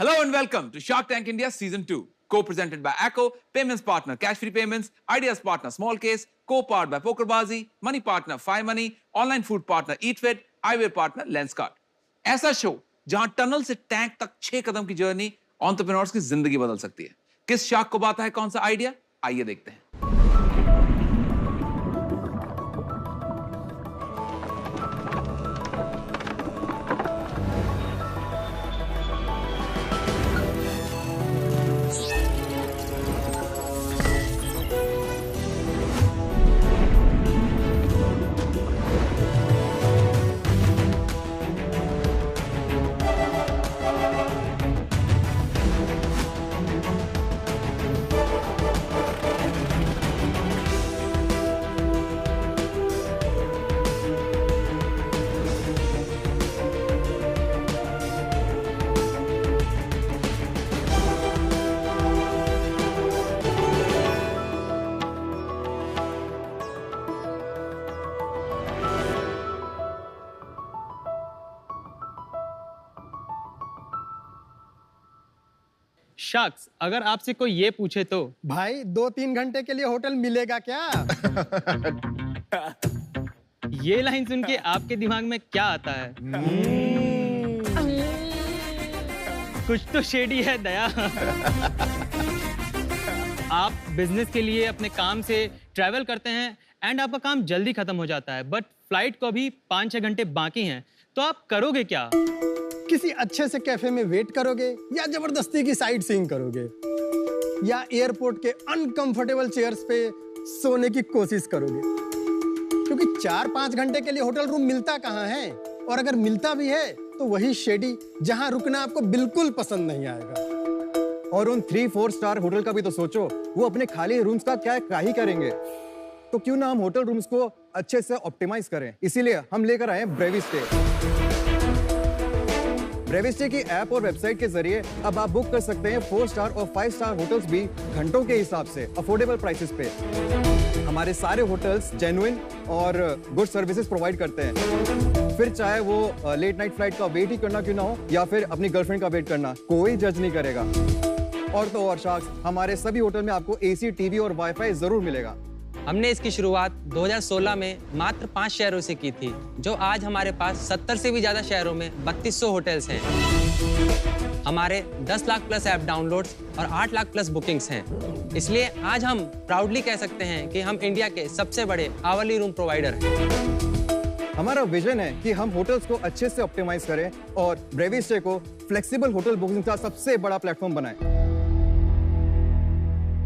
Hello and welcome to Shark Tank India Season 2, co-presented by ACO, payments partner Cash Free Payments, ideas partner Small Case, co-powered by PokerBazi, money partner Fi Money, online food partner EatFit, eyewear partner Lenskart. ऐसा show जहां tunnel से tank तक 6 कदम की journey entrepreneurs की जिंदगी बदल सकती है। किस शार्क को आता है कौन सा आइडिया? आइए देखते हैं। शख्स, अगर आपसे कोई ये पूछे तो भाई 2-3 घंटे के लिए होटल मिलेगा क्या? ये लाइन सुन के आपके दिमाग में क्या आता है? कुछ तो शेडी है दया। आप बिजनेस के लिए अपने काम से ट्रैवल करते हैं एंड आपका काम जल्दी खत्म हो जाता है, बट फ्लाइट को अभी 5-6 घंटे बाकी हैं, तो आप करोगे क्या? किसी अच्छे से कैफे में वेट करोगे या जबरदस्ती की साइट सीइंग करोगे या एयरपोर्ट के अनकंफर्टेबल चेयर्स पे सोने की कोशिश करोगे? क्योंकि 4-5 घंटे के लिए होटल रूम मिलता कहाँ है, और अगर मिलता भी है तो वही शेडी जहां रुकना आपको बिल्कुल पसंद नहीं आएगा। और उन 3-4 स्टार होटल का भी तो सोचो, वो अपने खाली रूम्स का क्या ही करेंगे। तो क्यों ना हम होटल रूम्स को अच्छे से ऑप्टिमाइज करें, इसीलिए हम लेकर आए ब्रेविस्टे। ब्रेविस्टे की ऐप और वेबसाइट के जरिए अब आप बुक कर सकते हैं 4 स्टार और 5 स्टार होटल्स भी घंटों के हिसाब से अफोर्डेबल प्राइसेस पे। हमारे सारे होटल्स जेन्युइन और गुड सर्विसेज प्रोवाइड करते हैं। फिर चाहे वो लेट नाइट फ्लाइट का वेट ही करना क्यों ना हो या फिर अपनी गर्लफ्रेंड का वेट करना, कोई जज नहीं करेगा। और तो और शार्क्स, हमारे सभी होटल में आपको एसी, टीवी और वाईफाई जरूर मिलेगा। हमने इसकी शुरुआत 2016 में मात्र 5 शहरों से की थी, जो आज हमारे पास 70 से भी ज्यादा शहरों में 3200 होटल्स हैं। हमारे 10 लाख प्लस ऐप डाउनलोड्स और 8 लाख प्लस बुकिंग्स हैं। इसलिए आज हम प्राउडली कह सकते हैं कि हम इंडिया के सबसे बड़े आवली रूम प्रोवाइडर हैं। हमारा विजन है कि हम होटल्स को अच्छे से ऑप्टिमाइज करें और ब्रेविस्टे को फ्लेक्सिबल होटल बुकिंग का सबसे बड़ा प्लेटफॉर्म बनाएं।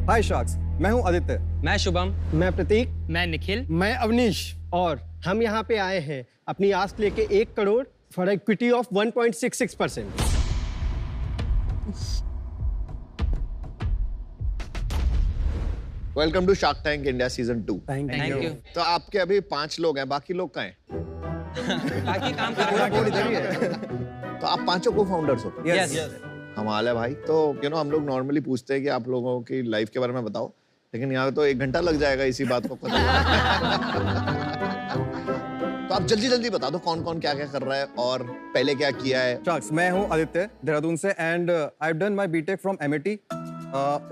हाय शार्क्स, मैं हूं आदित्य। मैं शुभम। मैं प्रतीक। मैं निखिल। मैं अवनीश। और हम यहाँ पे आए हैं अपनी आस्क लेके 1 crore for equity of 1.66%। Welcome to Shark Tank India season 2। Thank you. तो आपके अभी 5 लोग हैं, बाकी लोग कहाँ हैं? बाकी काम कर पूरा बोर्ड इधर ही है। तो आप पांचों को फाउंडर्स हो? यस। कमाल है भाई। तो हम लोग नॉर्मली पूछते हैं कि आप लोगों की लाइफ के बारे में बताओ, लेकिन यहाँ तो 1 घंटा लग जाएगा इसी बात को पता। तो आप जल्दी बता दो कौन कौन क्या क्या कर रहा है और पहले क्या किया है। शार्क्स, मैं हूं आदित्य देहरादून से and I have done my BTech from MIT.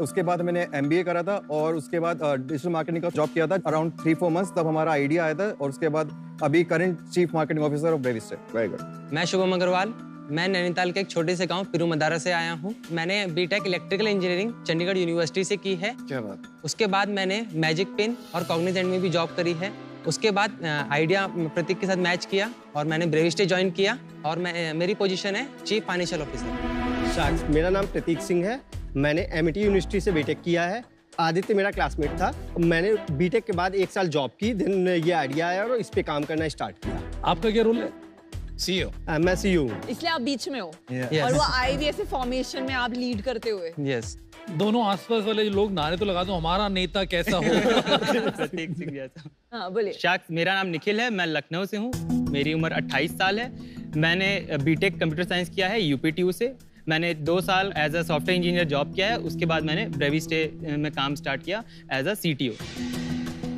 उसके बाद मैंने एमबीए करा था और उसके बाद डिजिटल मार्केटिंग का जॉब किया था अराउंड 3-4 मंथ्स। तब हमारा आइडिया आया था और उसके बाद अभी current chief marketing officer of ब्रेविस्टे। Very good. मैं शुभम अग्रवाल। मैं नैनीताल के एक छोटे से गांव पिरू मदारा से आया हूं। मैंने BTech electrical engineering Chandigarh University से की है। क्या बात। उसके बाद मैंने मैजिक पिन और कॉग्निजेंट में भी जॉब करी है। उसके बाद आइडिया प्रतीक के साथ मैच किया और मैंने ब्रेविस्टे ज्वाइन किया और मेरी पोजीशन है चीफ फाइनेंशियल ऑफिसर। शार्क्स, मेरा नाम प्रतीक सिंह है। मैंने एमआईटी यूनिवर्सिटी से बीटेक किया है। आदित्य मेरा क्लासमेट था। मैंने बीटेक के बाद 1 साल जॉब की, देन ये आइडिया आया और इस पे काम करना स्टार्ट किया। आपका क्या रोल है? सीईओ। मैं सीईओ हूं। इसलिए आप बीच में हो। Yes. और वो आई भी ऐसे फॉर्मेशन में आप लीड करते हुए। यस। दोनों आसपास वाले लोग नारे तो लगा दो, हमारा नेता कैसा हो। प्रतीक सिंह जैसा। हाँ बोलिए। शख्स, मेरा नाम निखिल है। मैं लखनऊ से हूँ। मेरी उम्र 28 साल है। मैंने बीटेक कंप्यूटर साइंस किया है यूपीटीयू से। मैंने 2 साल as a software engineer job किया है। उसके बाद मैंने ब्रेविस्टे में काम स्टार्ट किया एज अ सीटीओ।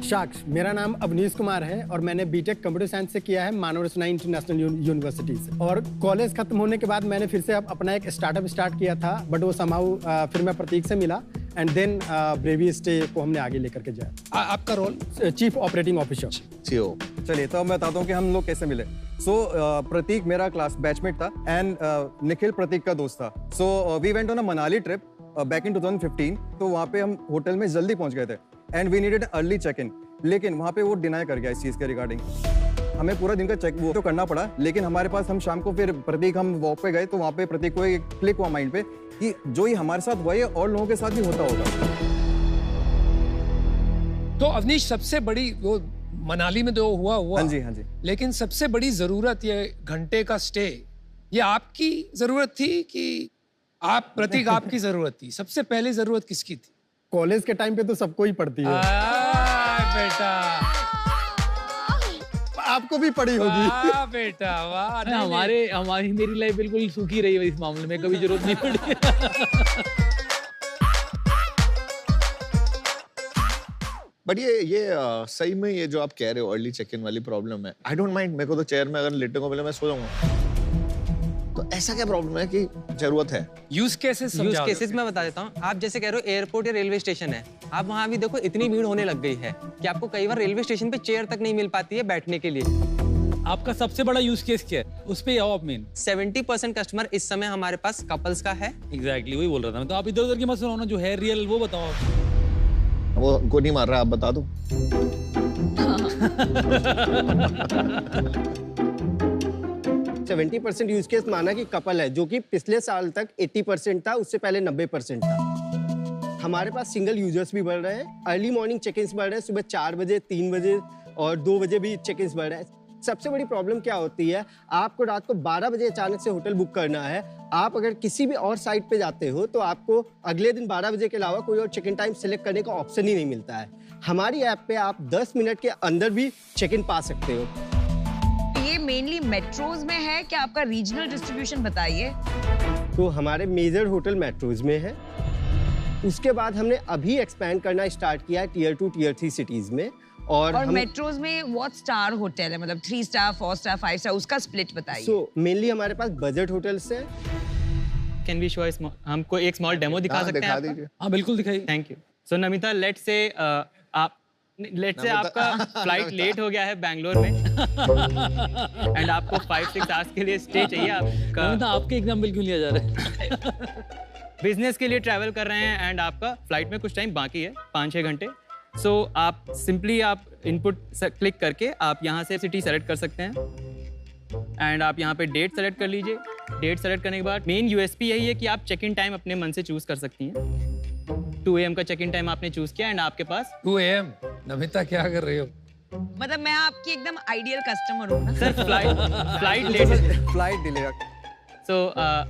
साक्ष, मेरा नाम अवनीश कुमार है और मैंने बीटेक कंप्यूटर साइंस से किया है मानव रचना इंटरनेशनल यूनिवर्सिटी से। और कॉलेज खत्म होने के बाद मैंने फिर से अपना एक स्टार्टअप स्टार्ट किया था, बट वो समाउ फिर मैं प्रतीक से मिला एंड देन ब्रेवी स्टे को हमने आगे लेकर के जाया। आपका role? Chief operating officer, CO. चलिए तो मैं बताता हूँ कि हम लोग कैसे मिले। प्रतीक मेरा क्लास बैचमेट था एंड निखिल प्रतीक का दोस्त था। We went on a Manali trip back in 2015। तो वहाँ पे हम होटल में जल्दी पहुँच गए थे and we needed early check in, लेकिन वहाँ पे वो डिनाई कर गया इस चीज़ के रिगार्डिंग। हमें पूरा दिन का चेक वो तो करना पड़ा, लेकिन हमारे पास हम शाम को फिर प्रतीक हम वॉक पे गए तो वहाँ पे प्रतीक को एक क्लिक हुआ माइंड पे कि जो ये हमारे साथ हुआ है और लोगों के साथ भी होता होगा। तो अवनीश, सबसे बड़ी वो मनाली में जो हुआ हाँ जी, हाँ जी, लेकिन सबसे बड़ी जरूरत ये घंटे का स्टे, ये आपकी जरूरत थी कि आप प्रतीक आपकी जरूरत थी? सबसे पहले जरूरत किसकी थी? कॉलेज के टाइम पे तो सबको ही पड़ती है। बेटा, आपको भी पड़ी होगी। वाह बेटा वाह। हमारी मेरी लाइफ बिल्कुल सूखी रही है इस मामले में, कभी जरूरत नहीं पड़ी। बट ये सही में ये जो आप कह रहे हो अर्ली चेक इन वाली प्रॉब्लम है, आई डोंट माइंड। मेरे को तो चेयर में अगर लेटने को मिले मैं सो जाऊंगा। तो ऐसा क्या प्रॉब्लम है कि जरूरत है? यूज केसेस मैं बता देता हूँ। आप जैसे कह रहे हो एयरपोर्ट या रेलवे स्टेशन है, आप वहाँ भी देखो इतनी भीड़ होने लग गई है कि आपको कई बार रेलवे स्टेशन पे चेयर तक नहीं मिल पाती है बैठने के लिए। आपका सबसे बड़ा यूज केस क्या है, उस पे आओ आप मेन। 70% कस्टमर इस समय हमारे पास कपल्स का है। एग्जैक्टली वही बोल रहा था मैं। तो आप इधर उधर की मत सुनाओ ना, जो है रियल वो बताओ। वो को नहीं मार रहा, आप बता दो। 70% यूज केस माना कि कपल है, जो कि पिछले साल तक 80% था, उससे पहले 90% था। हमारे पास सिंगल यूजर्स भी बढ़ रहे हैं। अर्ली मॉर्निंग चेक इन बढ़ रहे हैं, सुबह 4 बजे, 3 बजे और 2 बजे भी चेक इन बढ़ रहे हैं। सबसे बड़ी प्रॉब्लम क्या होती है, आपको रात को 12 बजे अचानक से होटल बुक करना है। आप अगर किसी भी और साइट पे जाते हो तो आपको अगले दिन 12 बजे के अलावा कोई और चेक इन टाइम सेलेक्ट करने का ऑप्शन ही नहीं मिलता है। हमारी ऐप पे आप 10 मिनट के अंदर भी चेक इन पा सकते हो। ये मेनली मेट्रोज में है क्या? आपका रीजनल डिस्ट्रीब्यूशन बताइए। तो हमारे मेजर होटल मेट्रोज में है। उसके बाद हमने अभी एक्सपैंड करना स्टार्ट किया है टियर 2 टियर 3 सिटीज में। और मेट्रोज में व्हाट स्टार होटल है, मतलब 3 स्टार 4 स्टार 5 स्टार, उसका स्प्लिट बताइए। सो मेनली हमारे पास बजट होटल्स हैं। कैन वी शो हमको एक स्मॉल डेमो दिखा सकते हैं? हाँ बिल्कुल दिखाइए। Thank you. So Namita, let's say आपका फ्लाइट लेट हो गया है बैंगलोर में एंड आपको 5-6 आवर्स के लिए स्टे चाहिए। आपका आपके एग्जाम्पल क्यों लिया जा रहा है? बिजनेस के लिए ट्रैवल कर रहे हैं एंड आपका फ्लाइट में कुछ टाइम बाकी है, 5-6 घंटे। सो आप सिंपली आप इनपुट क्लिक करके आप यहाँ से सिटी सेलेक्ट कर सकते हैं एंड आप यहाँ पे डेट सेलेक्ट कर लीजिए। डेट सेलेक्ट करने के बाद मेन यूएसपी यही है कि आप चेक इन टाइम अपने मन से चूज कर सकती हैं। 2 AM का चेक इन टाइम आपने चूज किया एंड आपके पास 2 AM। नमिता क्या कर रही हो? मतलब मैं आपकी एकदम आइडियल कस्टमर हूँ ना। Sir flight delay. सो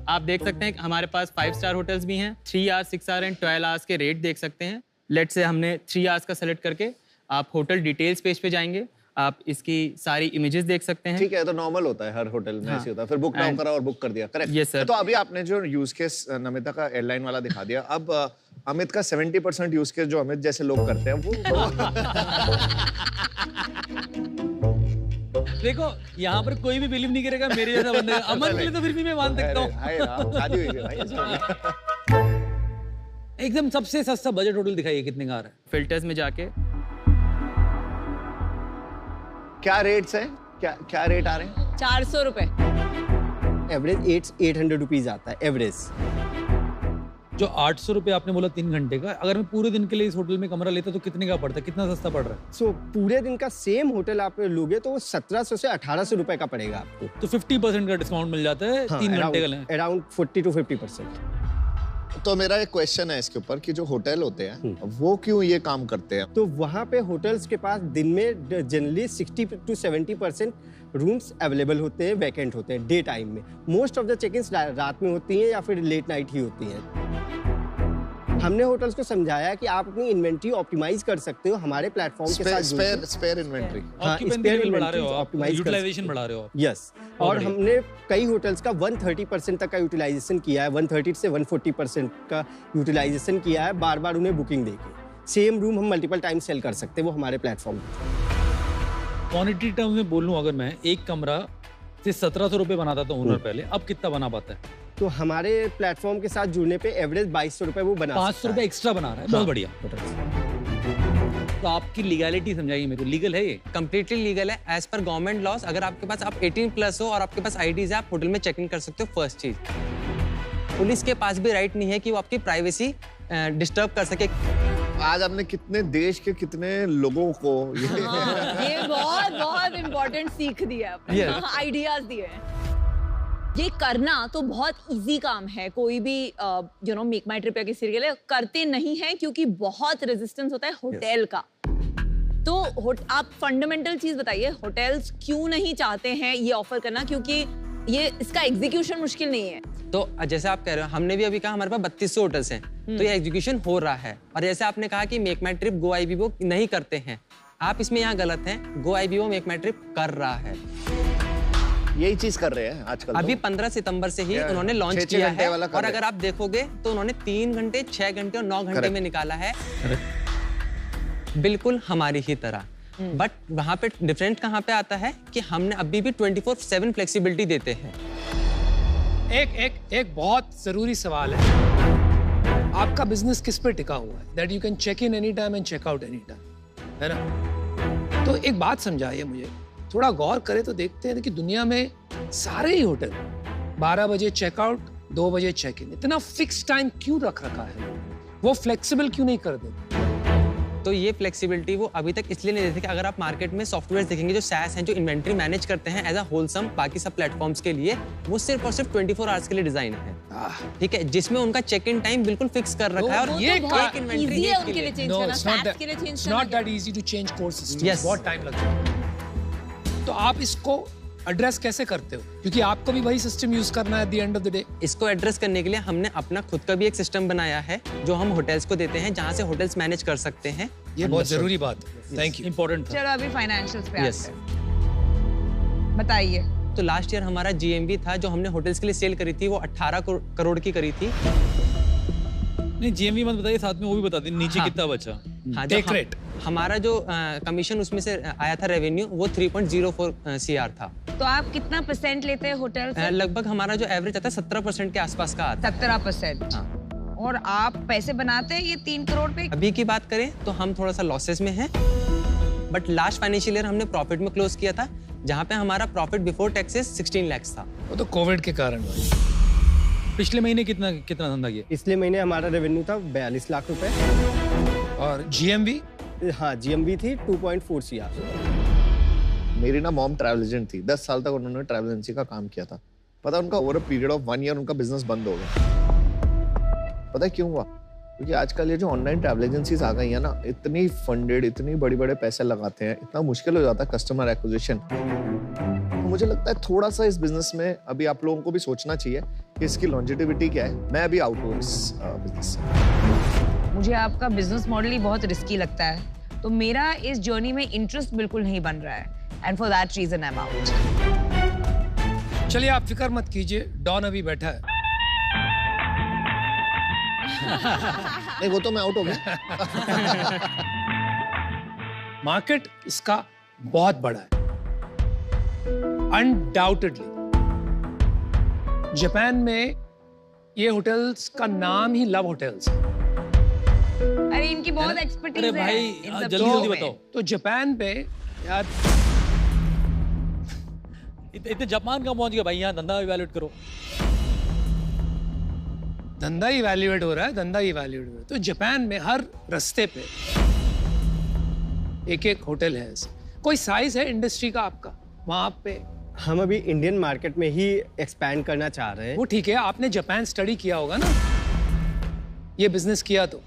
आप देख सकते हैं कि हमारे पास 5 स्टार होटल्स भी हैं। 3 आवर्स, 6 आवर्स एंड 12 आवर्स के रेट देख सकते हैं। लेट से हमने 3 आवर्स का सेलेक्ट करके आप होटल डिटेल्स पेज पे जाएंगे, आप इसकी सारी इमेजेस देख सकते हैं। ठीक है, तो नॉर्मल होता है हर होटल में। ऐसे होता है। फिर बुक नाउ करा और बुक कर दिया। करेक्ट। Yes sir. तो अभी आपने जो यूज केस नमिता का एयरलाइन वाला दिखा दिया, अब अमित का 70% यूज केस जो अमित जैसे लोग करते हैं वो देखो यहाँ पर कोई भी बिलीव नहीं करेगा मेरे जैसा बंदा। अमन के लिए तो फिर भी मैं मान सकता हूँ। एकदम सबसे सस्ता बजट होटल दिखाइए, कितने का आ रहा है? फिल्टर्स में जाके क्या रेट्स हैं, क्या रेट आ रहे हैं? 400 रुपए एवरेज 800 रुपीज आता है एवरेज। जो 800 रुपए आपने बोला 3 घंटे का, अगर मैं पूरे दिन के लिए इस होटल में कमरा लेता तो कितने का पड़ता है, कितना सस्ता पड़ रहा है? सो पूरे दिन का सेम होटल आप लोगे तो वो 1700 से 1800 रुपए का पड़ेगा आपको। तो 50% का डिस्काउंट मिल जाता है। 3 घंटे का लें अराउंड 40 to 50%। तो मेरा एक क्वेश्चन है इसके ऊपर कि जो होटल होते हैं वो क्यों ये काम करते हैं? तो वहाँ पे होटल्स के पास दिन में जनरली 60 to 70% रूम्स अवेलेबल होते हैं, वैकेंट होते हैं डे टाइम में। Most of the check ins रात में होती हैं या फिर लेट नाइट ही होती हैं। हमने होटल्स को समझाया कि आप अपनी इन्वेंट्री ऑप्टिमाइज कर सकते हो हमारे प्लेटफॉर्म के साथ। स्पेयर इन्वेंट्री, ऑक्यूपेंसी बढ़ा रहे हो, यूटिलाइजेशन बढ़ा रहे हो। यस। और हमने कई होटल्स का 130% तक का यूटिलाइजेशन किया है, 130 से 140% का यूटिलाइजेशन किया है, बार बार उन्हें बुकिंग देके। सेम रूम हम मल्टीपल टाइम सेल कर सकते हैं वो हमारे प्लेटफॉर्म पे। क्वांटिटी टर्म्स में बोलूं अगर मैं, एक कमरा से 1700 रुपए बनाता था ओनर पहले, अब कितना बना पाता है? तो हमारे प्लेटफॉर्म के साथ जुड़ने पे एवरेज 2200 रुपए वो बना 500 रुपए एक्स्ट्रा बना रहा है। बहुत बढ़िया। तो आपकी लीगैलिटी समझाइए मेरे को, लीगल है ये? कंप्लीटली लीगल है एज पर गवर्नमेंट लॉस। अगर आपके पास आप 18+ हो और आपके पास आईडीज है, आप होटल में चेक इन कर सकते हो। फर्स्ट चीज, पुलिस के पास भी राइट नहीं है कि वो आपकी प्राइवेसी डिस्टर्ब कर सके। आज आपने कितने देश के कितने लोगों को ये बहुत बहुत इम्पोर्टेंट सीख दिया आपने, आइडियाज दिए हैं। ये करना तो बहुत इजी काम है, कोई भी you know make my trip या किसी के लिए करते नहीं है क्योंकि बहुत रेजिस्टेंस होता है होटल का। तो आप फंडामेंटल चीज बताइए, होटल्स क्यों नहीं चाहते हैं ये ऑफर करना? क्योंकि ये इसका एग्जीक्यूशन मुश्किल नहीं है। तो जैसे आप कह रहे हो, हमने भी अभी कहा हमारे पास 3200 होटल्स हैं, तो ये एग्जीक्यूशन हो रहा है। और जैसे आपने कहा कि मेक माई ट्रिप गो आईबीओ नहीं करते हैं, आप इसमें यहाँ गलत हैं। गो आईबीओ मेक माई ट्रिप कर रहा है, यही चीज कर रहे हैं आजकल। अभी 15 सितंबर से ही उन्होंने लॉन्च किया है। और अगर आप देखोगे तो उन्होंने 3 घंटे, 6 घंटे और 9 घंटे में निकाला है, बिल्कुल हमारी ही तरह। बट वहां पे डिफरेंट कहाँ पे आता है कि हमने अभी भी 24/7 फ्लेक्सिबिलिटी देते हैं। एक बहुत जरूरी सवाल है, आपका बिजनेस किस पे टिका हुआ है? That you can check in any time and check out any time, है ना? तो एक बात समझाइए मुझे, थोड़ा गौर करें तो देखते हैं कि दुनिया में सारे ही होटल 12 बजे चेकआउट, 2 बजे चेक इन, इतना फिक्स टाइम क्यों रखा है? वो फ्लेक्सिबल क्यों नहीं कर देते? तो ये फ्लेक्सिबिलिटी वो अभी तक इसलिए नहीं देते कि अगर आप मार्केट में सॉफ्टवेयर देखेंगे जो SaaS हैं, जो इन्वेंट्री मैनेज करते हैं एज अ होलसम बाकी सब प्लेटफॉर्म्स के लिए, वो सिर्फ और सिर्फ 24 आवर्स के लिए डिजाइन है, ठीक है, जिसमें उनका चेक इन टाइम बिल्कुल फिक्स कर रखा है। और ये बहुत इजी है उनके लिए चेंज करना, SaaS के लिए चेंज करना not that easy to change core system, बहुत टाइम लगता है। तो आप इसको एड्रेस कैसे करते हो? क्योंकि आपको भी वही सिस्टम यूज करना है at the end of the day. इसको एड्रेस करने के लिए हमने अपना खुद का भी एक सिस्टम बनाया है जो हम होटल्स को देते हैं, जहां से होटल्स मैनेज कर सकते हैं। ये बहुत जरूरी बात है, थैंक यू, इंपॉर्टेंट। चलो अभी फाइनेंशियल्स पे आते हैं, बताइए। तो लास्ट ईयर हमारा GMV था जो हमने होटल्स के लिए सेल करी थी, वो 18 करोड़ की करी थी। नहीं, GMV मत बताइए, साथ में वो भी बता दीजिए नीचे कितना बचा। हाँ, टेक रेट हमारा जो कमीशन उसमें से आया था रेवेन्यू, वो 3.04 CR था। तो आप कितना % लेते हैं होटल से? लगभग हमारा जो एवरेज आता है 17% के आसपास का आता है। 17%। हाँ। और आप पैसे बनाते हैं ये 3 करोड़ पे? अभी की बात करें तो हम थोड़ा सा लॉसेस में हैं, बट लास्ट फाइनेंशियल ईयर हमने प्रॉफिट में क्लोज किया था, जहाँ पे हमारा प्रॉफिट बिफोर टैक्सेस 16 लाख था। वो तो कोविड के कारण। पिछले महीने कितना धंधा किया? पिछले महीने हमारा रेवेन्यू था 42 लाख रुपए। और GMV? हाँ, GMV थी 2.4 CR। मेरी ना मॉम ट्रैवल एजेंट थी, 10 साल तक उन्होंने ट्रैवल एजेंसी का काम किया था। पता उनका over a period of 1 year उनका बिजनेस बंद हो गया। पता है क्यों हुआ? क्योंकि आजकल ये जो ऑनलाइन ट्रैवल एजेंसीज आ गई है ना, इतनी फंडेड, इतनी बड़े पैसे लगाते हैं, इतना मुश्किल हो जाता है कस्टमर एक्विजिशन। तो मुझे लगता है थोड़ा सा इस बिजनेस में अभी आप लोगों को भी सोचना चाहिए कि इसकी लॉन्जिटिविटी क्या है। मैं अभी आउट हूँ इस बिजनेस से। मुझे आपका बिजनेस मॉडल ही बहुत रिस्की लगता है, तो मेरा इस जर्नी में इंटरेस्ट बिल्कुल नहीं बन रहा है, and for that reason I am out. चलिए आप फिक्र मत कीजिए, डॉन अभी बैठा है। नहीं, वो तो मैं आउट हो गया। मार्केट इसका बहुत बड़ा है, अनडाउटेडली। जापान में ये होटल्स का नाम ही लव होटल्स है। अरे इनकी बहुत एक्सपर्टीज है। अरे भाई जल्दी बताओ। तो जापान पे यार इतने जापान का पहुंच गया भाई, यहाँ धंधा इवैल्यूएट करो। धंधा इवैल्यूएट हो रहा है, धंधा इवैल्यूएट हो रहा है। तो जापान में हर रास्ते पे एक होटल है। कोई साइज है इंडस्ट्री का आपका वहां पे? हम अभी इंडियन मार्केट में ही एक्सपैंड करना चाह रहे हैं। वो ठीक है, आपने जापान स्टडी किया होगा ना, ये बिजनेस किया तो।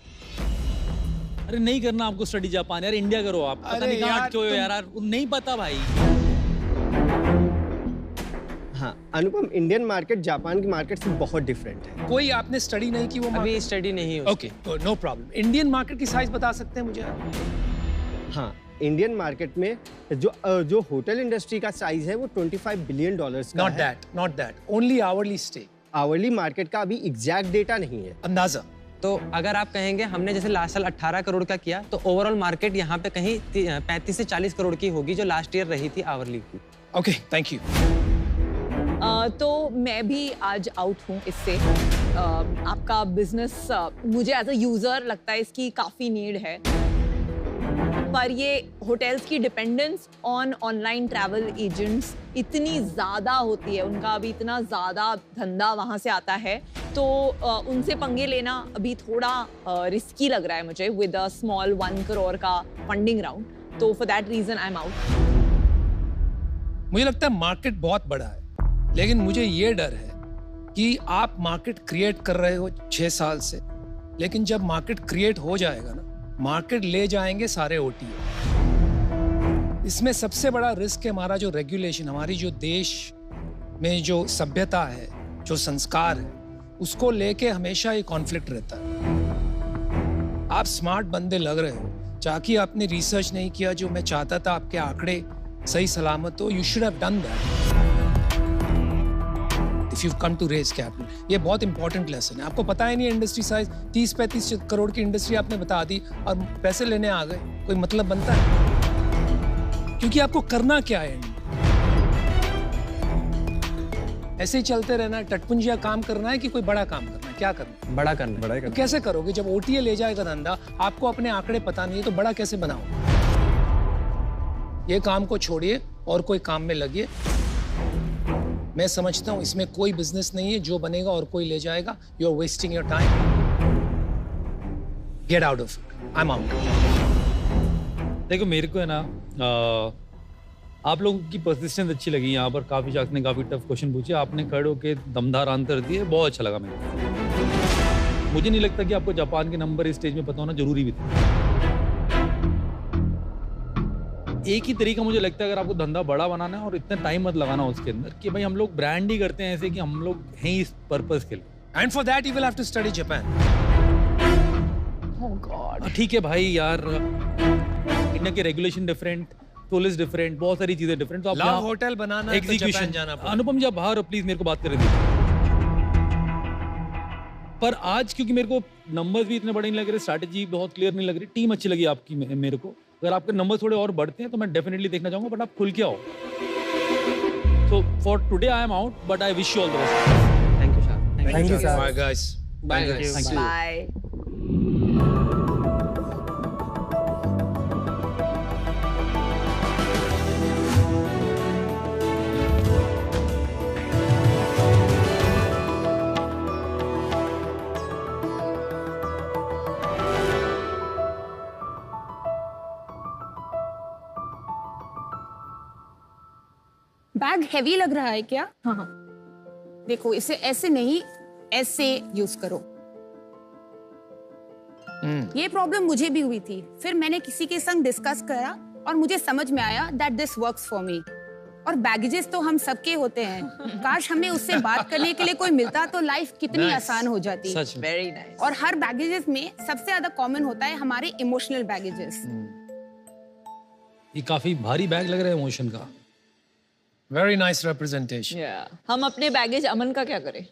अरे नहीं करना आपको स्टडी जापान, यार इंडिया करो आप। पता नहीं कहाँ अटके हुए हो यार, नहीं पता भाई। हाँ अनुपम, इंडियन मार्केट जापान की मार्केट से बहुत डिफरेंट है। कोई आपने स्टडी नहीं की? वो अभी स्टडी नहीं है। Okay, no problem. Indian market की साइज बता सकते हैं मुझे? हाँ, इंडियन मार्केट में जो होटल इंडस्ट्री का साइज है वो $25 बिलियन का not that, only hourly stay. Hourly market का अभी एग्जैक्ट डेटा नहीं है। अंदाजा तो अगर आप कहेंगे हमने जैसे लास्ट साल 18 करोड़ का किया, तो ओवरऑल मार्केट यहाँ पे कहीं 35 से 40 करोड़ की होगी जो लास्ट ईयर रही थी आवरली की। Okay, thank you. तो मैं भी आज आउट हूँ इससे। आपका बिजनेस मुझे एज अ यूजर लगता है इसकी काफ़ी नीड है, पर ये होटल्स की dependence on online travel agents इतनी ज़्यादा होती है, उनका अभी इतना ज़्यादा धंधा वहाँ से आता है, तो उनसे पंगे लेना अभी थोड़ा रिस्की लग रहा है मुझे विद अ स्मॉल 1 करोड़ का फंडिंग राउंड। तो for that reason I am out. मुझे लगता है मार्केट बहुत बड़ा है, लेकिन मुझे ये डर है कि आप मार्केट क्रिएट कर रहे हो 6 साल से, लेकिन जब मार्केट क्रिएट हो जाएगा ना, मार्केट ले जाएंगे सारे ओटीओ। इसमें सबसे बड़ा रिस्क है हमारा जो रेगुलेशन, हमारी जो देश में जो सभ्यता है, जो संस्कार है, उसको लेके हमेशा ये कॉन्फ्लिक्ट रहता है। आप स्मार्ट बंदे लग रहे हो, चाकि आपने रिसर्च नहीं किया जो मैं चाहता था आपके आंकड़े सही सलामत हो। You should have done that if you come to raise capital. ये बहुत इंपॉर्टेंट लेसन है। आपको पता ही नहीं इंडस्ट्री साइज 30-35 करोड़ की इंडस्ट्री आपने बता दी और पैसे लेने आ गए, कोई मतलब बनता है? क्योंकि आपको करना क्या है? ऐसे ही चलते रहना, टटपुंजिया काम करना है कि कोई बड़ा काम करना है? क्या करना है? बड़ा करना है। तो कैसे करोगे जब ओटीए ले जाएगा धंधा, आपको अपने आंकड़े पता नहीं है, तो बड़ा कैसे बनाओ? ये काम को छोड़िए और कोई काम में लगिए। मैं समझता हूं इसमें कोई बिजनेस नहीं है जो बनेगा और कोई ले जाएगा। You are wasting your time. Get out of it. I am out. देखो मेरे को है ना, आप लोगों की परसिस्टेंस अच्छी लगी। यहाँ पर काफी शाख्स ने काफी टफ क्वेश्चन पूछे, आपने खड़े होकर दमदार आंसर दिए, बहुत अच्छा लगा मेरे को। मुझे नहीं लगता कि आपको जापान के नंबर इस स्टेज में पता होना जरूरी भी था। एक ही तरीका मुझे लगता है, अगर आपको धंधा बड़ा बनाना है और इतना टाइम मत लगाना उसके अंदर, कि भाई हम लोग ब्रांड ही करते हैं ऐसे कि हम लोग हैं इस पर्पस के लिए। And for that you will have to study Japan. Oh God. ठीक है भाई यार, इंडिया के रेगुलेशन डिफरेंट, पुलिस डिफरेंट, बहुत सारी चीजें डिफरेंट। तो आप होटल बनाना है तो जापान जाना पड़ेगा। अनुपम जी आप बाहर प्लीज मेरे को बात करें दीजिए। पर आज क्योंकि मेरे को नंबर्स भी इतने बड़े नहीं लग रहे, स्ट्रैटेजी बहुत क्लियर नहीं लग रही, टीम अच्छी लगी आपकी मेरे को। अगर आपके नंबर थोड़े और बढ़ते हैं तो मैं डेफिनेटली देखना चाहूंगा, बट आप खुल के आओ। So for today I am out, but I wish you all the best. Thank you sir. Thank you sir. Bye guys. Bye guys. Bye. Bag heavy लग रहा है क्या? हाँ। देखो इसे ऐसे नहीं, ऐसे यूज करो। ये प्रॉब्लम मुझे भी हुई थी, फिर मैंने किसी के संग डिस्कस करा और मुझे समझ में आया that this works for me. और बैगेजेस तो हम सबके होते हैं, काश हमें उससे बात करने के लिए कोई मिलता तो लाइफ कितनी आसान हो जाती। Very nice. और हर बैगेजेस में सबसे ज्यादा कॉमन होता है हमारे इमोशनल बैगेजेस। ये काफी भारी बैग लग रहा है इमोशन का। Very nice representation. हम अपने बैगेज अमन का क्या करें?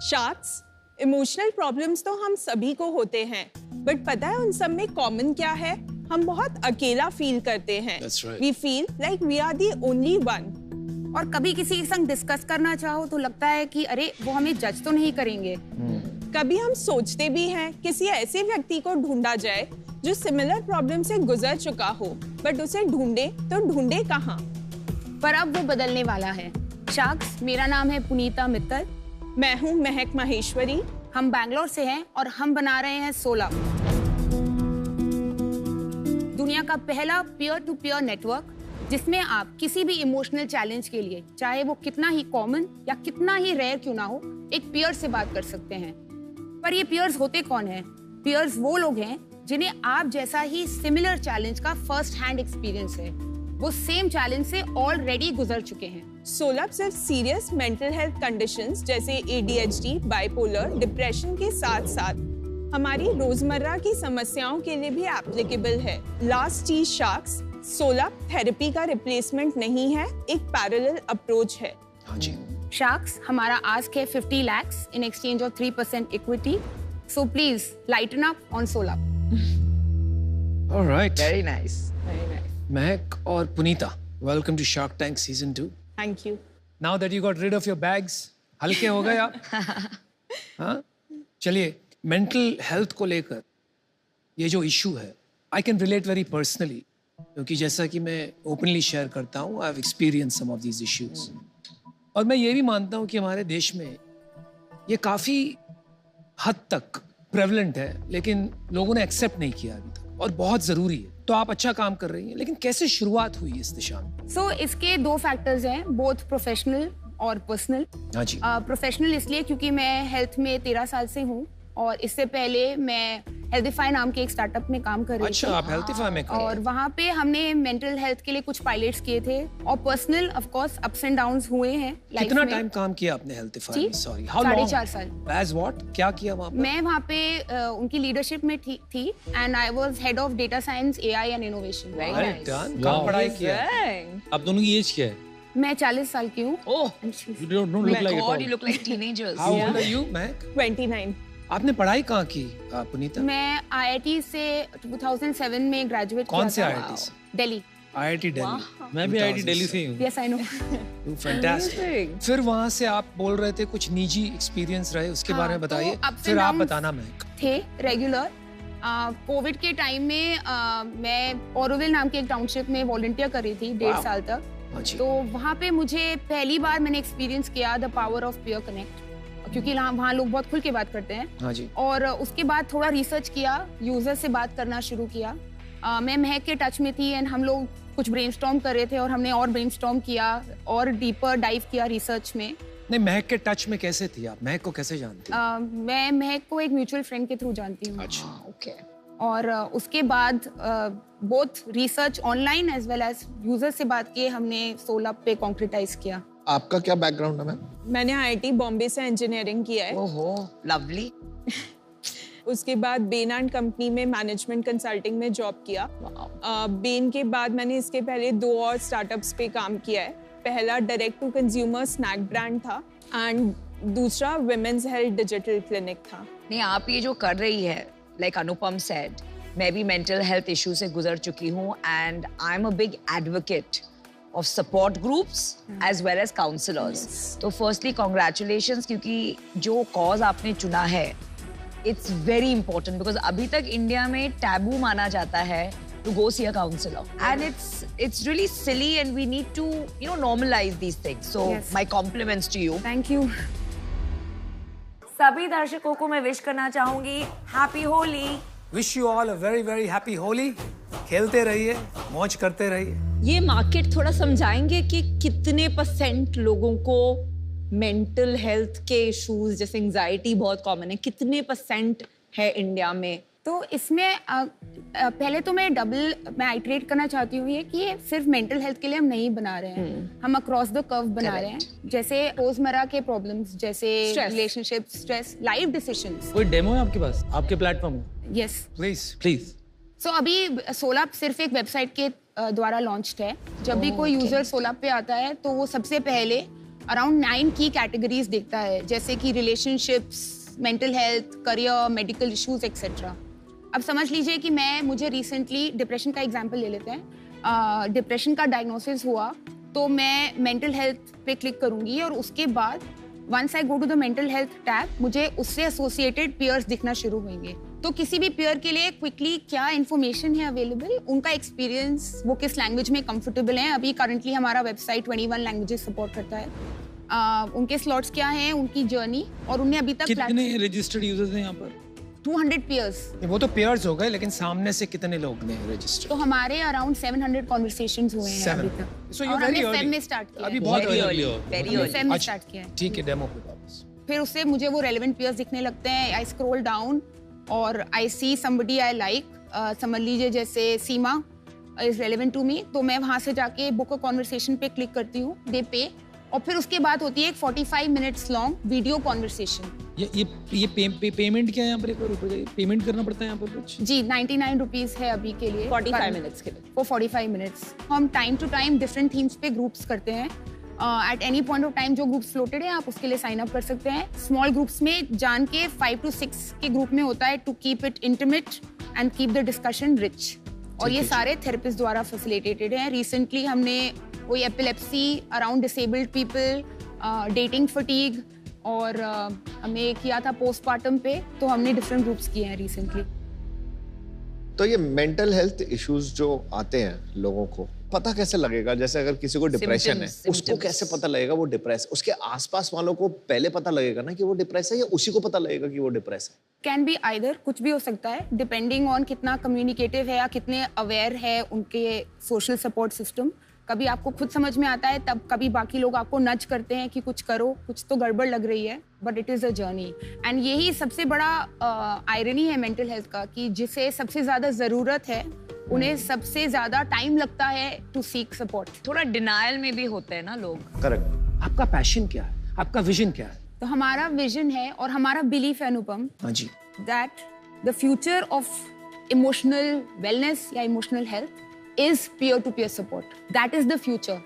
शार्क्स, इमोशनल प्रॉब्लम्स तो हम सभी को होते हैं, बट पता है उन सब में कॉमन क्या है? हम बहुत अकेला फील करते हैं। We feel like we are the only one. और कभी किसी के संग डिस्कस करना चाहो तो लगता है कि अरे वो हमें जज तो नहीं करेंगे। कभी हम सोचते भी हैं किसी ऐसे व्यक्ति को ढूंढा जाए जो सिमिलर प्रॉब्लम से गुजर चुका हो, बट उसे ढूंढे तो ढूंढे कहाँ? पर अब वो बदलने वाला है। शार्क्स, मेरा नाम है पुनीता मित्तल। मैं हूँ महक माहेश्वरी। हम बैंगलोर से हैं और हम बना रहे हैं सोलप, दुनिया का पहला पीयर टू पीयर नेटवर्क, जिसमें आप किसी भी इमोशनल चैलेंज के लिए, चाहे वो कितना ही कॉमन या कितना ही रेयर क्यों ना हो, एक पीयर से बात कर सकते हैं। पर ये पीयर्स होते कौन हैं? पीयर्स वो लोग हैं जिन्हें आप जैसा ही सिमिलर चैलेंज का फर्स्ट हैंड एक्सपीरियंस है, वो सेम चैलेंज से ऑलरेडी गुजर चुके हैं। सोलप सिर्फ सीरियस मेंटल हेल्थ कंडीशंस जैसे ADHD, बाइपोलर, डिप्रेशन के साथ साथ हमारी रोजमर्रा की समस्याओं के लिए भी एप्लीकेबल है। लास्ट चीज शार्क्स, सोलप थेरेपी का रिप्लेसमेंट नहीं है, एक पैरेलल अप्रोच है। हाँ जी। Sharks, हमारा ask है 50 lakhs in exchange of 3% equity. So please lighten up on Solap. All right. Very nice. Very nice. Mehak और Punita, welcome to Shark Tank Season 2. Thank you. Now that you got rid of your bags, हल्के हो गए आप? हाँ? चलिए, mental health को लेकर ये जो issue है, I can relate very personally. क्योंकि जैसा कि मैं openly share करता हूँ, I've experienced some of these issues. और मैं ये भी मानता हूँ कि हमारे देश में ये काफ़ी हद तक प्रेवलेंट है, लेकिन लोगों ने एक्सेप्ट नहीं किया अभी तक, और बहुत ज़रूरी है. तो आप अच्छा काम कर रही हैं, लेकिन कैसे शुरुआत हुई इस दिशा में? So इसके 2 फैक्टर्स हैं, बोथ प्रोफेशनल और पर्सनल. हाँ जी. प्रोफेशनल इसलिए क्योंकि मैं हेल्थ में 13 साल से हूँ और इससे पहले मैं हेल्थीफाई नाम के एक स्टार्टअप में काम कर रही थी. अच्छा, आप हेल्थीफाई में कर रही हैं. और वहाँ पे हमने मेंटल हेल्थ के लिए कुछ पायलट्स किए थे और personal of course ups and downs हुए हैं लाइफ में. कितना टाइम काम किया आपने हेल्थीफाई में? Sorry, how long? 4.5 साल. As what? क्या किया वहाँ पे? मैं वहाँ पे उनकी लीडरशिप में थी and I was head of data science, AI and innovation. कहाँ पढ़ाई किया? आप दोनों की एज क्या है? मैं 40 साल की हूँ. Oh, You don't look like it all. you look like teenagers. How old are you, Mehak? 29. आपने पढ़ाई कहाँ की, पुनीता? मैं IIT से 2007 में ग्रेजुएट किया. कौन से IIT से? दिल्ली. IIT दिल्ली. मैं भी IIT दिल्ली से ही हूँ. Yes, I know. Fantastic. फिर वहाँ से आप बोल रहे थे कुछ निजी एक्सपीरियंस रहे, उसके बारे में बताइए. फिर आप बताना. Mehak थे रेगुलर. कोविड के टाइम में मैं ओरोविल नाम के एक टाउनशिप में वॉलंटियर कर रही थी 1.5 साल तक. तो वहाँ पे मुझे पहली बार मैंने एक्सपीरियंस किया the power of peer connect, क्योंकि वहाँ लोग बहुत खुल के बात करते हैं. हाँ जी. और उसके बाद थोड़ा रिसर्च किया, यूजर से बात करना शुरू किया. मैं महक के टच में थी एंड हम लोग कुछ ब्रेनस्टॉर्म कर रहे थे और हमने और ब्रेनस्टॉर्म किया और डीपर डाइव किया रिसर्च में. नहीं, महक के टच में कैसे थी आप? महक को कैसे जानती हैं? मैं महक को एक म्यूचुअल फ्रेंड के थ्रू जानती हूँ. अच्छा, ओके. और उसके बाद both research online as well as user से बात किए हमने सोलप पे कॉन्क्रीटाइज किया. आपका क्या बैकग्राउंड है मैम? मैंने IIT बॉम्बे से इंजीनियरिंग किया है. ओहो, लवली. उसके बाद बेन एंड कंपनी में मैनेजमेंट कंसल्टिंग में जॉब किया. बेन के बाद मैंने इसके पहले 2 और स्टार्टअप्स पे काम किया है. पहला direct to consumer snack brand था एंड दूसरा विमेंस हेल्थ डिजिटल क्लिनिक था. नहीं, आप ये जो कर रही है, लाइक अनुपम सेड, मैं भी मेंटल हेल्थ इशू से गुजर चुकी हूँ and I am a big advocate of support groups as well as counselors. तो firstly congratulations, क्योंकि जो cause आपने चुना है it's very important because अभी तक इंडिया में taboo माना जाता है to go see a counselor and it's really silly and we need to normalize these things. So my compliments to you. Thank you. सभी दर्शकों को मैं विश करना चाहूंगी happy Holi. Wish you all a very very happy Holi. खेलते रहिए, मौज करते रहिए. ये मार्केट थोड़ा समझाएंगे कि कितने % लोगों को मेंटल हेल्थ के इश्यूज जैसे एंजाइटी बहुत कॉमन है, कितने % है इंडिया में? तो इसमें पहले तो मैं आइटरेट करना चाहती हूँ ये कि सिर्फ मेंटल हेल्थ के लिए हम नहीं बना रहे हैं, हम अक्रॉस द कर्व बना रहे हैं. जैसे रोजमर्रा के प्रॉब्लम्स जैसे रिलेशनशिप, स्ट्रेस, लाइफ डिसीजंस. कोई डेमो है आपके पास, आपके प्लेटफॉर्म? Yes please. सो अभी सोलप सिर्फ एक वेबसाइट के द्वारा लॉन्च्ड है. जब भी कोई यूजर सोलप पे आता है तो वो सबसे पहले अराउंड 9 की कैटेगरीज देखता है, जैसे कि relationships, mental health, career, medical issues etcetera. अब समझ लीजिए कि मुझे रिसेंटली डिप्रेशन का एग्जांपल ले लेते हैं. डिप्रेशन का डायग्नोसिस हुआ तो मैं मेंटल हेल्थ पे क्लिक करूंगी और उसके बाद once I go to the mental health tab मुझे उससे एसोसिएटेड पेयर्स दिखना शुरू होंगे. तो किसी भी पेयर के लिए क्विकली क्या इन्फॉर्मेशन है अवेलेबल, उनका एक्सपीरियंस, वो किस लैंग्वेज में कंफर्टेबल हैं. अभी करंटली हमारा वेबसाइट 21 लैंग्वेजेस सपोर्ट करता है. उनके स्लॉट्स क्या हैं, उनकी जर्नी, और उन्हें अभी तक कितने रजिस्टर्ड यूजर्स हैं यहाँ पर? 200 पेयर्स. वो तो पेयर्स हो गए, लेकिन सामने से कितने लोग ने रजिस्टर? तो हमारे अराउंड 700 कॉन्वर्सेशंस हुए हैं अभी तक. So you're very early. Feb में स्टार्ट किया. अभी बहुत very फेब में स्टार्ट किया है. ठीक है, डेमो पे वापस. फिर उससे मुझे वो रेलेवेंट पेयर्स दिखने लगते हैं. आई स्क्रॉल डाउन और आई सी समबडी आई लाइक, समझ लीजिए जैसे सीमा इज रेलेवेंट टू मी, तो मैं वहां से जाके बुक अ कॉन्वर्सेशन पे क्लिक करती हूँ. दे पे, और फिर उसके बाद होती है एक 45 मिनट्स लॉन्ग वीडियो कॉन्वर्सेशन. ये पेमेंट क्या है यहाँ पर? एक बार ऊपर जाइए. पेमेंट करना पड़ता है यहाँ पर कुछ? जी, 99 रुपीज है अभी के लिए 45 मिनट्स के लिए. वो 45 मिनट्स हम time to time different themes पे ग्रुप्स करते हैं. At any point of time जो ग्रुप्स फ्लोटेड है आप उसके लिए साइन अप कर सकते हैं। स्मॉल ग्रुप्स में जान के 5 to 6 के ग्रुप में होता है to keep it intimate and keep the discussion rich. और ये सारे थेरेपिस्ट द्वारा फैसिलिटेटेड हैं। रिसेंटली हमने कोई epilepsy around disabled people, dating fatigue और हमें किया था पोस्टमार्टम पे, तो हमने डिफरेंट ग्रुप्स किए हैं रिसेंटली। तो ये मेंटल हेल्थ इश्यूज जो आते हैं लोगों को पता कैसे लगेगा? जैसे अगर किसी को डिप्रेशन है, उसको कैसे पता लगेगा वो डिप्रेस? उसके आसपास वालों को पहले पता लगेगा ना कि वो डिप्रेस है, या उसी को पता लगेगा कि वो डिप्रेस है? कैन बी आइदर, कुछ भी हो सकता है डिपेंडिंग ऑन कितना कम्युनिकेटिव है या कितने अवेयर है उनके सोशल सपोर्ट सिस्टम। कभी आपको खुद समझ में आता है, तब कभी बाकी लोग आपको नज करते हैं कि कुछ करो, कुछ तो गड़बड़ लग रही है, but it is a journey. And यही सबसे बड़ा आयरनी है मेंटल हेल्थ का, कि जिसे सबसे ज्यादा जरूरत है उन्हें सबसे ज्यादा टाइम लगता है टू सीक सपोर्ट। थोड़ा डिनायल में भी होते हैं ना लोग। करेक्ट। आपका पैशन क्या है, आपका विजन क्या है? तो हमारा विजन है और हमारा बिलीफ है अनुपम, हाँ जी, that the future of emotional wellness या emotional health is peer-to-peer support. That is the future.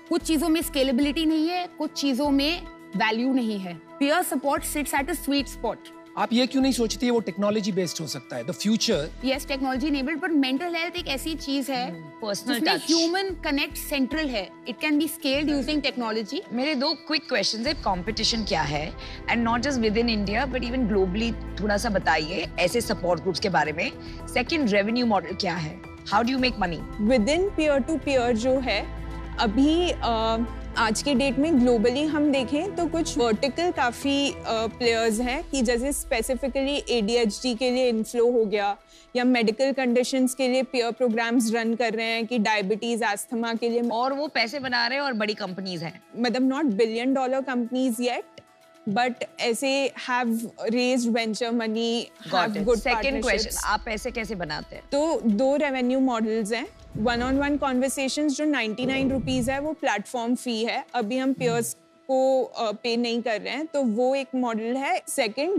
कुछ चीजों में scalability नहीं है, कुछ चीजों में value नहीं है। Peer support sits at a sweet spot. आप ये क्यों नहीं सोचती है वो टेक्नोलॉजी बेस्ड हो सकता है? The future, yes, technology enabled, but mental health एक ऐसी चीज है Personal जिसमें touch. human connect central है. It can be scaled using technology. मेरे 2 क्विक क्वेश्चंस है। कंपटीशन क्या है, and not just with in India but even globally, थोड़ा सा बताइए ऐसे सपोर्ट ग्रुप्स के बारे में। सेकंड, रेवेन्यू मॉडल क्या है? How do you make money within peer to peer जो है अभी आज के डेट में ग्लोबली हम देखें तो कुछ वर्टिकल काफ़ी प्लेयर्स हैं कि जैसे स्पेसिफिकली ADHD के लिए इनफ्लो हो गया, या मेडिकल कंडीशंस के लिए पीयर प्रोग्राम्स रन कर रहे हैं कि डायबिटीज, एस्थमा के लिए, और वो पैसे बना रहे हैं और बड़ी कंपनीज हैं, मतलब not billion dollar companies yet, but ऐसे have raised venture money, have good second question, partnerships. आप पैसे कैसे बनाते हैं? तो 2 रेवेन्यू मॉडल्स हैं। 1-on-1 कॉन्वर्सेशंस जो 99 रुपीज़ है वो प्लेटफॉर्म फी है, अभी हम पेयर्स को पे नहीं कर रहे हैं, तो वो एक मॉडल है। सेकंड,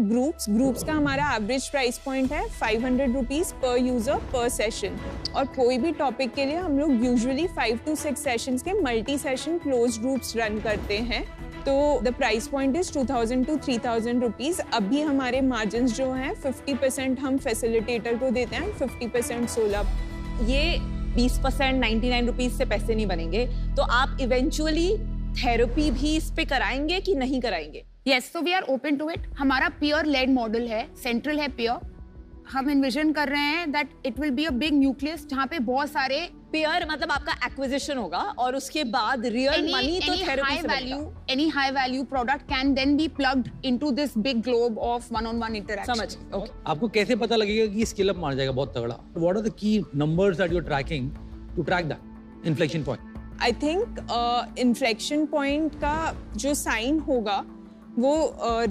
ग्रुप्स का हमारा एवरेज प्राइस पॉइंट है 500 रुपीज़ पर यूजर पर सेशन, और कोई भी टॉपिक के लिए हम लोग यूजुअली 5 to 6 सेशंस के multi session close groups run करते हैं। तो the price point is 2000 to 3000 rupees. अभी हमारे मार्जिन जो हैं 50% हम फैसिलिटेटर को देते हैं, 50% सोलर। ये 20% 99 रुपीज से पैसे नहीं बनेंगे, तो आप इवेंचुअली थेरेपी भी इस पे कराएंगे कि नहीं कराएंगे? Yes, so we are open to it. हमारा peer led मॉडल है, सेंट्रल है peer। हम इन्विजन कर रहे हैं that it will be a big nucleus जहाँ पे बहुत सारे पेयर, मतलब आपका एक्विजिशन होगा और उसके बाद रियल मनी तो थेरेपी से बनेगा। any high value product can then be plugged into this big globe of one-on-one interaction. समझ, ओके। आपको कैसे पता लगेगा कि स्केल अप मार जाएगा बहुत तगड़ा? What are the key numbers that you are tracking to track that inflection point? I think inflection point का जो साइन होगा वो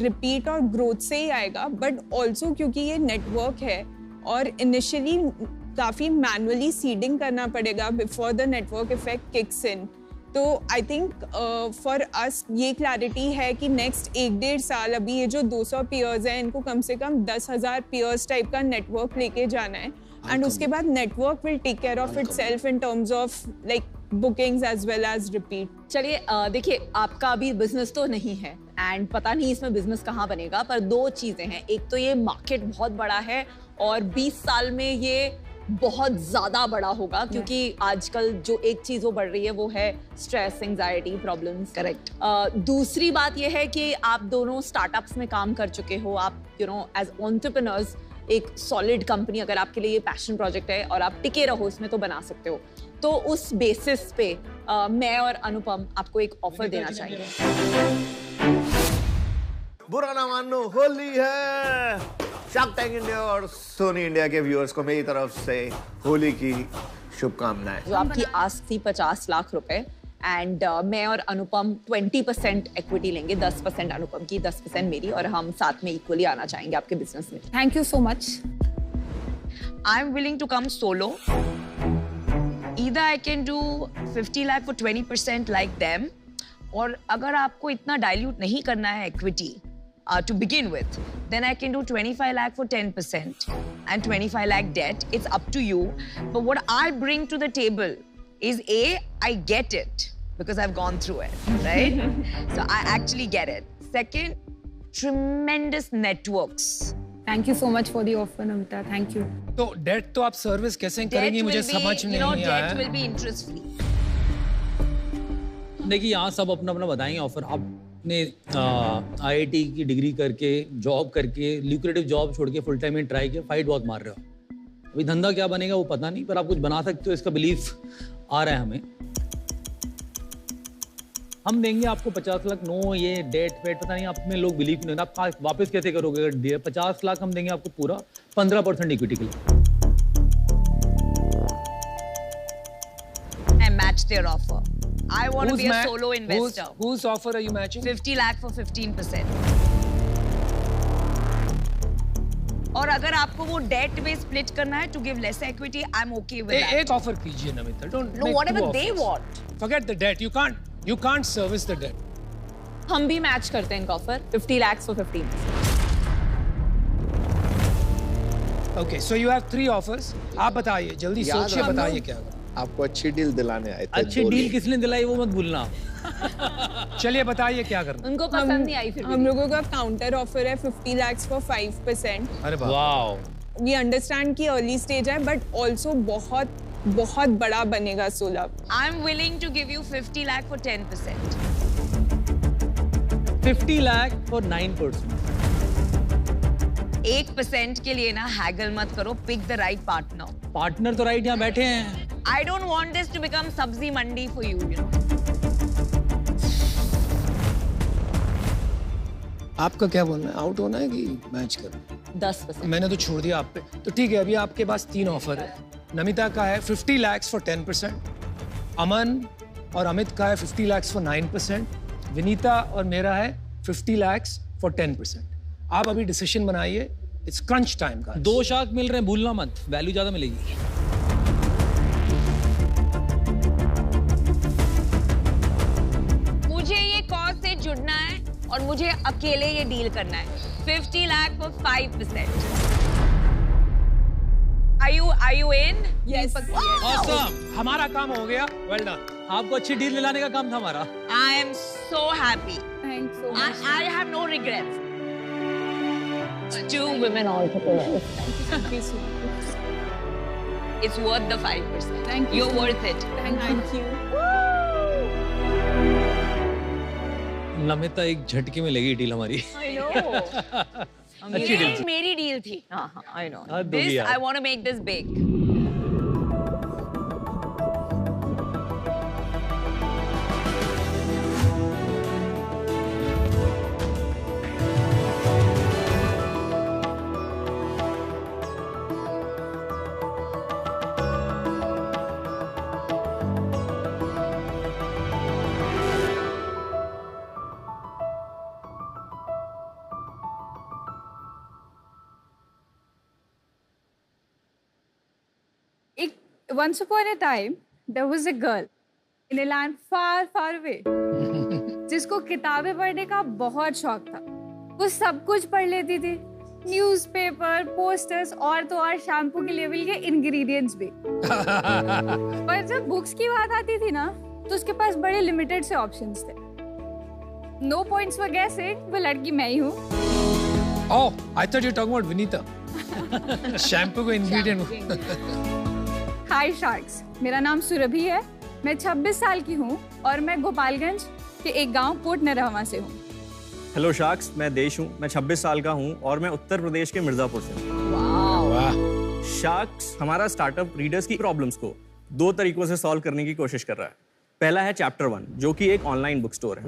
रिपीट और ग्रोथ से ही आएगा, बट ऑल्सो क्योंकि ये नेटवर्क है और इनिशियली काफ़ी मैनुअली सीडिंग करना पड़ेगा before the network effect kicks in. तो आई थिंक फॉर अस ये क्लैरिटी है कि नेक्स्ट 1-1.5 साल अभी ये जो 200 पीयर्स हैं इनको कम से कम 10,000 पीयर्स टाइप का नेटवर्क लेके जाना है, एंड उसके बाद network will take care of itself in terms of like bookings as well as repeat. चलिए देखिए, आपका अभी बिजनेस तो नहीं है एंड पता नहीं इसमें बिजनेस कहाँ बनेगा, पर 2 चीजें हैं। एक तो ये मार्केट बहुत बड़ा है और 20 साल में ये बहुत ज्यादा बड़ा होगा, क्योंकि आजकल जो एक चीज वो बढ़ रही है वो है स्ट्रेस, एंजाइटी प्रॉब्लम्स। करेक्ट। दूसरी बात ये है कि आप दोनों स्टार्टअप्स में काम कर चुके हो, आप यू नो एज एंटरप्रेन्योर्स एक सॉलिड कंपनी, अगर आपके लिए ये पैशन प्रोजेक्ट है और आप टिके रहो इसमें तो बना सकते हो। तो उस बेसिस पे मैं और अनुपम आपको एक ऑफर देना चाहेंगे। बुरा ना मानो, होली है। शार्क टैंक इंडिया और सोनी इंडिया के व्यूअर्स को मेरी तरफ से होली की शुभकामनाएं। जो आपकी आस्क थी 50 लाख रुपए, एंड मैं और अनुपम 20% इक्विटी लेंगे, 10% अनुपम की, 10% मेरी, और हम साथ में इक्वली आना चाहेंगे आपके बिजनेस में। Thank you so much. I am willing to come solo. Either I can do 50 lakh for 20% like them, और अगर आपको इतना dilute नहीं करना है equity to begin with, then I can do 25 lakh for 10% and 25 lakh debt. It's up to you. But what I bring to the table is I get it. because I've gone through it, right? So I actually get it. Second, tremendous networks. Thank you so much for the offer, Namita. Thank you. तो date तो आप service कैसे करेंगी मुझे समझ नहीं आया। Debt will be interest free. देखिए यहाँ सब अपना अपना बताएंगे ऑफर। आपने IIT की डिग्री करके जॉब करके ल्यूक्रेटिव जॉब छोड़ के फुल टाइम में ट्राई किया, फाइट बहुत मार रहे हो। अभी धंधा क्या बनेगा वो पता नहीं, पर आप कुछ बना सकते हो, इसका बिलीफ आ रहा है हमें। हम देंगे आपको 50 लाख। नो ये डेट वेट पता नहीं, आप में लोग बिलीव नहीं, आप वापस कैसे करोगे? अगर 50 लाख हम देंगे आपको पूरा 15% इक्विटी के लिए। I match their offer. I want to be a solo investor. Whose offer are you matching? 50 lakh for 15%. और अगर आपको वो डेट में स्प्लिट करना है to give less equity, I'm okay with that. एक ऑफर कीजिए Namita. Don't No, make whatever two they offers. want. Forget the debt. You can't service the debt. हम भी मैच करते हैं इनका offer 50 lakhs for 15. Okay, so you have 3 offers. आप बताइए, जल्दी सोचिए, बताइए क्या होगा। आपको अच्छी डील दिलाने आए थे। अच्छी डील किसने दिलाई वो मत भूलना। चलिए बताइए क्या करना। उनको पसंद नहीं आई। फिर हम लोगों का काउंटर ऑफर है 50 lakhs for 5%. अरे वाओ। We understand कि अर्ली स्टेज है बट ऑल्सो बहुत बहुत बड़ा बनेगा सोलह। I'm willing to give you 50 lakh for 10%. 50 lakh for 9%. 1% के लिए ना हैगल मत करो, pick the right partner. Partner तो राइट यहाँ बैठे हैं। I don't want this to become sabzi mandi for you, you know. आपका क्या बोलना है? आउट होना है कि मैच करना? 10%। मैंने तो छोड़ दिया आप पे। तो ठीक है, अभी आपके पास 3 ऑफर है। नमिता का है 50 lakhs for 10%, अमन और अमित का है 50 lakhs for 9%, विनीता और मेरा है 50 lakhs for 10%। आप अभी डिसीजन बनाइए। इट्स क्रंच टाइम का। 2 शार्क मिल रहे हैं, भूलना मत, वैल्यू ज्यादा मिलेगी। मुझे ये कॉज से जुड़ना है और मुझे अकेले ये डील करना है। 50 lakh for 5%. Are you in? Yes. Awesome. हमारा काम हो गया। Well done. आपको अच्छी डील दिलाने का काम था हमारा। I am so happy. Thanks so much. I have no regrets. 2 women entrepreneurs. Thank you so much. It's worth the 5%. Thank you. You're worth it. Thank you. Namita एक झटके में लगी डील हमारी। I know. ये मेरी डील थी। हाँ, I know. This I want to make this big. Once upon a time, there was a girl in a land far, far away, जिसको किताबें पढ़ने का बहुत शौक था। वो सब कुछ पढ़ लेती थी, न्यूज़पेपर, पोस्टर्स और तो और शैम्पू के लेवल के इंग्रेडिएंट्स भी। पर जब बुक्स की बात आती थी ना, तो उसके पास बड़े लिमिटेड से ऑप्शंस थे। No points for guessing, वो लड़की मैं ही हूँ। Oh, I thought you were talking about Vinita. Shampoo का इंग्रेडिएंट। हाय शार्क्स, मेरा नाम सुरभि है। मैं 26 साल की हूँ और मैं गोपालगंज के एक गांव कोट नरहवा से हूँ। हेलो शार्क्स, मैं देश हूँ। मैं 26 साल का हूँ और मैं उत्तर प्रदेश के मिर्जापुर से हूँ। वाह। शार्क्स हमारा स्टार्टअप रीडर्स की प्रॉब्लम्स को 2 तरीकों से सॉल्व करने की कोशिश कर रहा है। पहला है चैप्टर 1, जो कि एक ऑनलाइन बुक स्टोर है।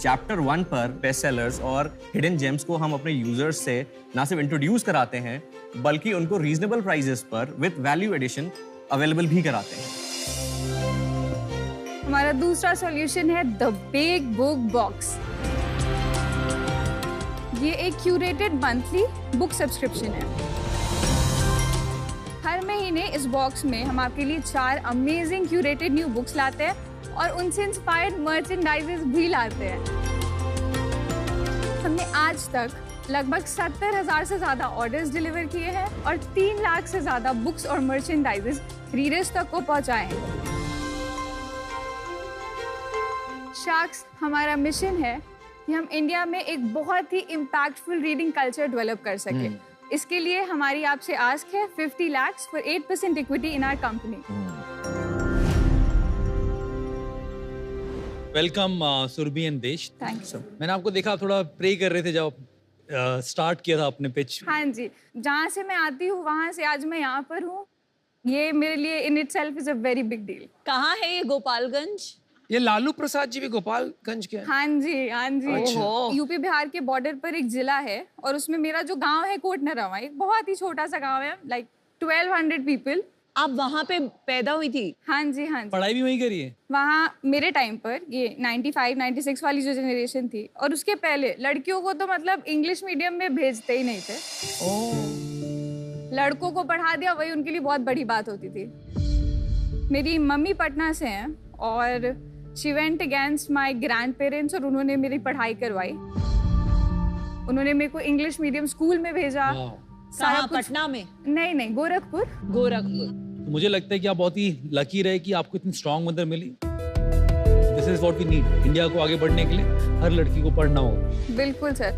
चैप्टर 1 पर बेस्ट सेलर्स और हिडन जेम्स को हम अपने यूजर्स से ना सिर्फ इंट्रोड्यूस कराते हैं, बल्कि उनको रीजनेबल प्राइसेस पर विद वैल्यू एडिशन अवेलेबल भी कराते हैं। हमारा दूसरा सॉल्यूशन है द बिग बुक बॉक्स। ये एक क्यूरेटेड मंथली बुक सब्सक्रिप्शन है। हर महीने इस बॉक्स में हम आपके लिए 4 अमेजिंग क्यूरेटेड न्यू बुक्स लाते हैं और उनसे इंस्पायर्ड मर्चेंडाइजेस भी लाते हैं। हमने आज तक लगभग 70,000 से ज्यादा ऑर्डर्स डिलीवर किए हैं और 3 लाख से ज्यादा बुक्स और मर्चेंडाइजेस रीडर्स तक को पहुंचाए हैं। शार्क्स, हमारा मिशन है कि हम इंडिया में एक बहुत ही इम्पैक्टफुल रीडिंग कल्चर डेवलप कर सके। इसके लिए हमारी आपसे आस्क है 50 lakhs for 8% equity in our company. Welcome Surabhi and Desh. Thanks. मैंने आपको देखा आप थोड़ा प्रे कर रहे थे जब स्टार्ट किया था अपने पिच। हाँ जी, जहाँ से मैं आती हूँ वहाँ से आज मैं यहाँ पर हूँ, ये मेरे लिए in itself is a very big deal. कहाँ है ये? गोपालगंज? ये लालू प्रसाद जी भी गोपालगंज के हैं? हाँ जी, हाँ जी। अच्छा। यूपी बिहार के बॉर्डर पर एक जिला है और उसमें मेरा जो गांव है कोटनरवा, एक बहुत ही छोटा सा गांव है, लाइक 1200 पीपल। आप वहाँ पे पैदा हुई थी? हाँ जी, हाँ जी। पढ़ाई भी वहीं करी है? वहाँ मेरे टाइम पर ये 95-96 वाली जो जनरेशन थी, और उसके पहले लड़कियों को तो मतलब इंग्लिश मीडियम में भेजते ही नहीं थे। लड़कों को पढ़ा दिया वही उनके लिए बहुत बड़ी बात होती थी। मेरी मम्मी पटना से हैं और she went against my grand parents और उन्होंने मेरी पढ़ाई करवाई। उन्होंने मेरे को इंग्लिश मीडियम स्कूल में भेजा। सारा पटना में? नहीं, गोरखपुर। गोरखपुर। तो मुझे लगता है कि आप बहुत ही लकी रहे कि आपको इतनी स्ट्रांग मदर मिली। This is what we need. India को आगे बढ़ने के लिए हर लड़की को पढ़ना होगा। बिल्कुल सर।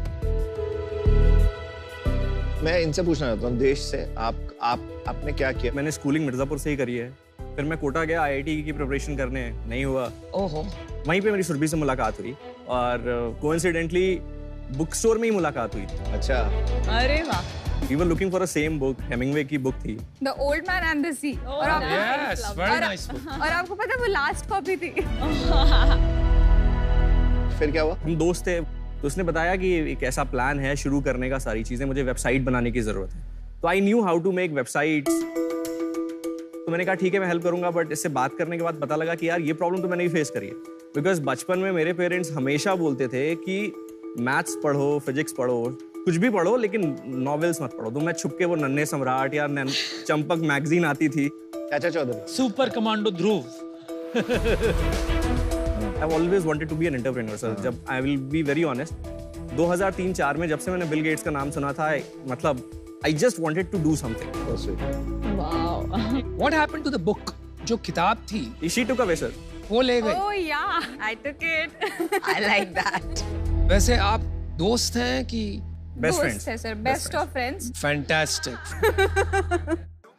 मैं इनसे पूछना चाहता हूँ, देश से आपने क्या किया? मैंने स्कूलिंग मिर्जापुर से ही करी है, फिर मैं कोटा गया IIT की प्रिपरेशन करने, नहीं हुआ। ओहो। वहीं पे मेरी सुरभि से मुलाकात हुई और कोइंसिडेंटली बुक स्टोर में ही मुलाकात हुई। अच्छा। अरे वाह। We were looking for a same book, Hemingway की बुक थी। The Old Man and the Sea। और आपको पता है वो लास्ट कॉपी थी। फिर क्या हुआ? हम दोस्त थे, तो उसने बताया कि एक ऐसा प्लान है शुरू करने का, सारी चीजें, मुझे वेबसाइट बनाने की जरूरत है। तो I knew how to make websites. तो मैंने कहा ठीक है मैं हेल्प करूंगा, बट इससे बात करने के बाद पता लगा कि यार ये प्रॉब्लम तो मैंने भी फेस करी है। बिकॉज बचपन में मेरे पेरेंट्स हमेशा बोलते थे कि मैथ्स पढ़ो, फिजिक्स पढ़ो, कुछ भी पढ़ो, लेकिन नॉवेल्स मत पढ़ो। तो मैं छुप के वो नन्हे सम्राट या चंपक मैगजीन आती थी, चाचा Chaudhary, super commando Dhruv. I've always wanted to be an entrepreneur, sir. जब I will be very honest, 2003-4 में जब से मैंने बिल गेट्स का नाम सुना था, मतलब I just wanted to do something. Wow. What happened to the book? जो किताब थी? She took away, sir. वो ले गई? Oh yeah, I took it. I like that. वैसे आप दोस्त हैं कि बेस्ट फ्रेंड्स है sir? Best of friends. Fantastic.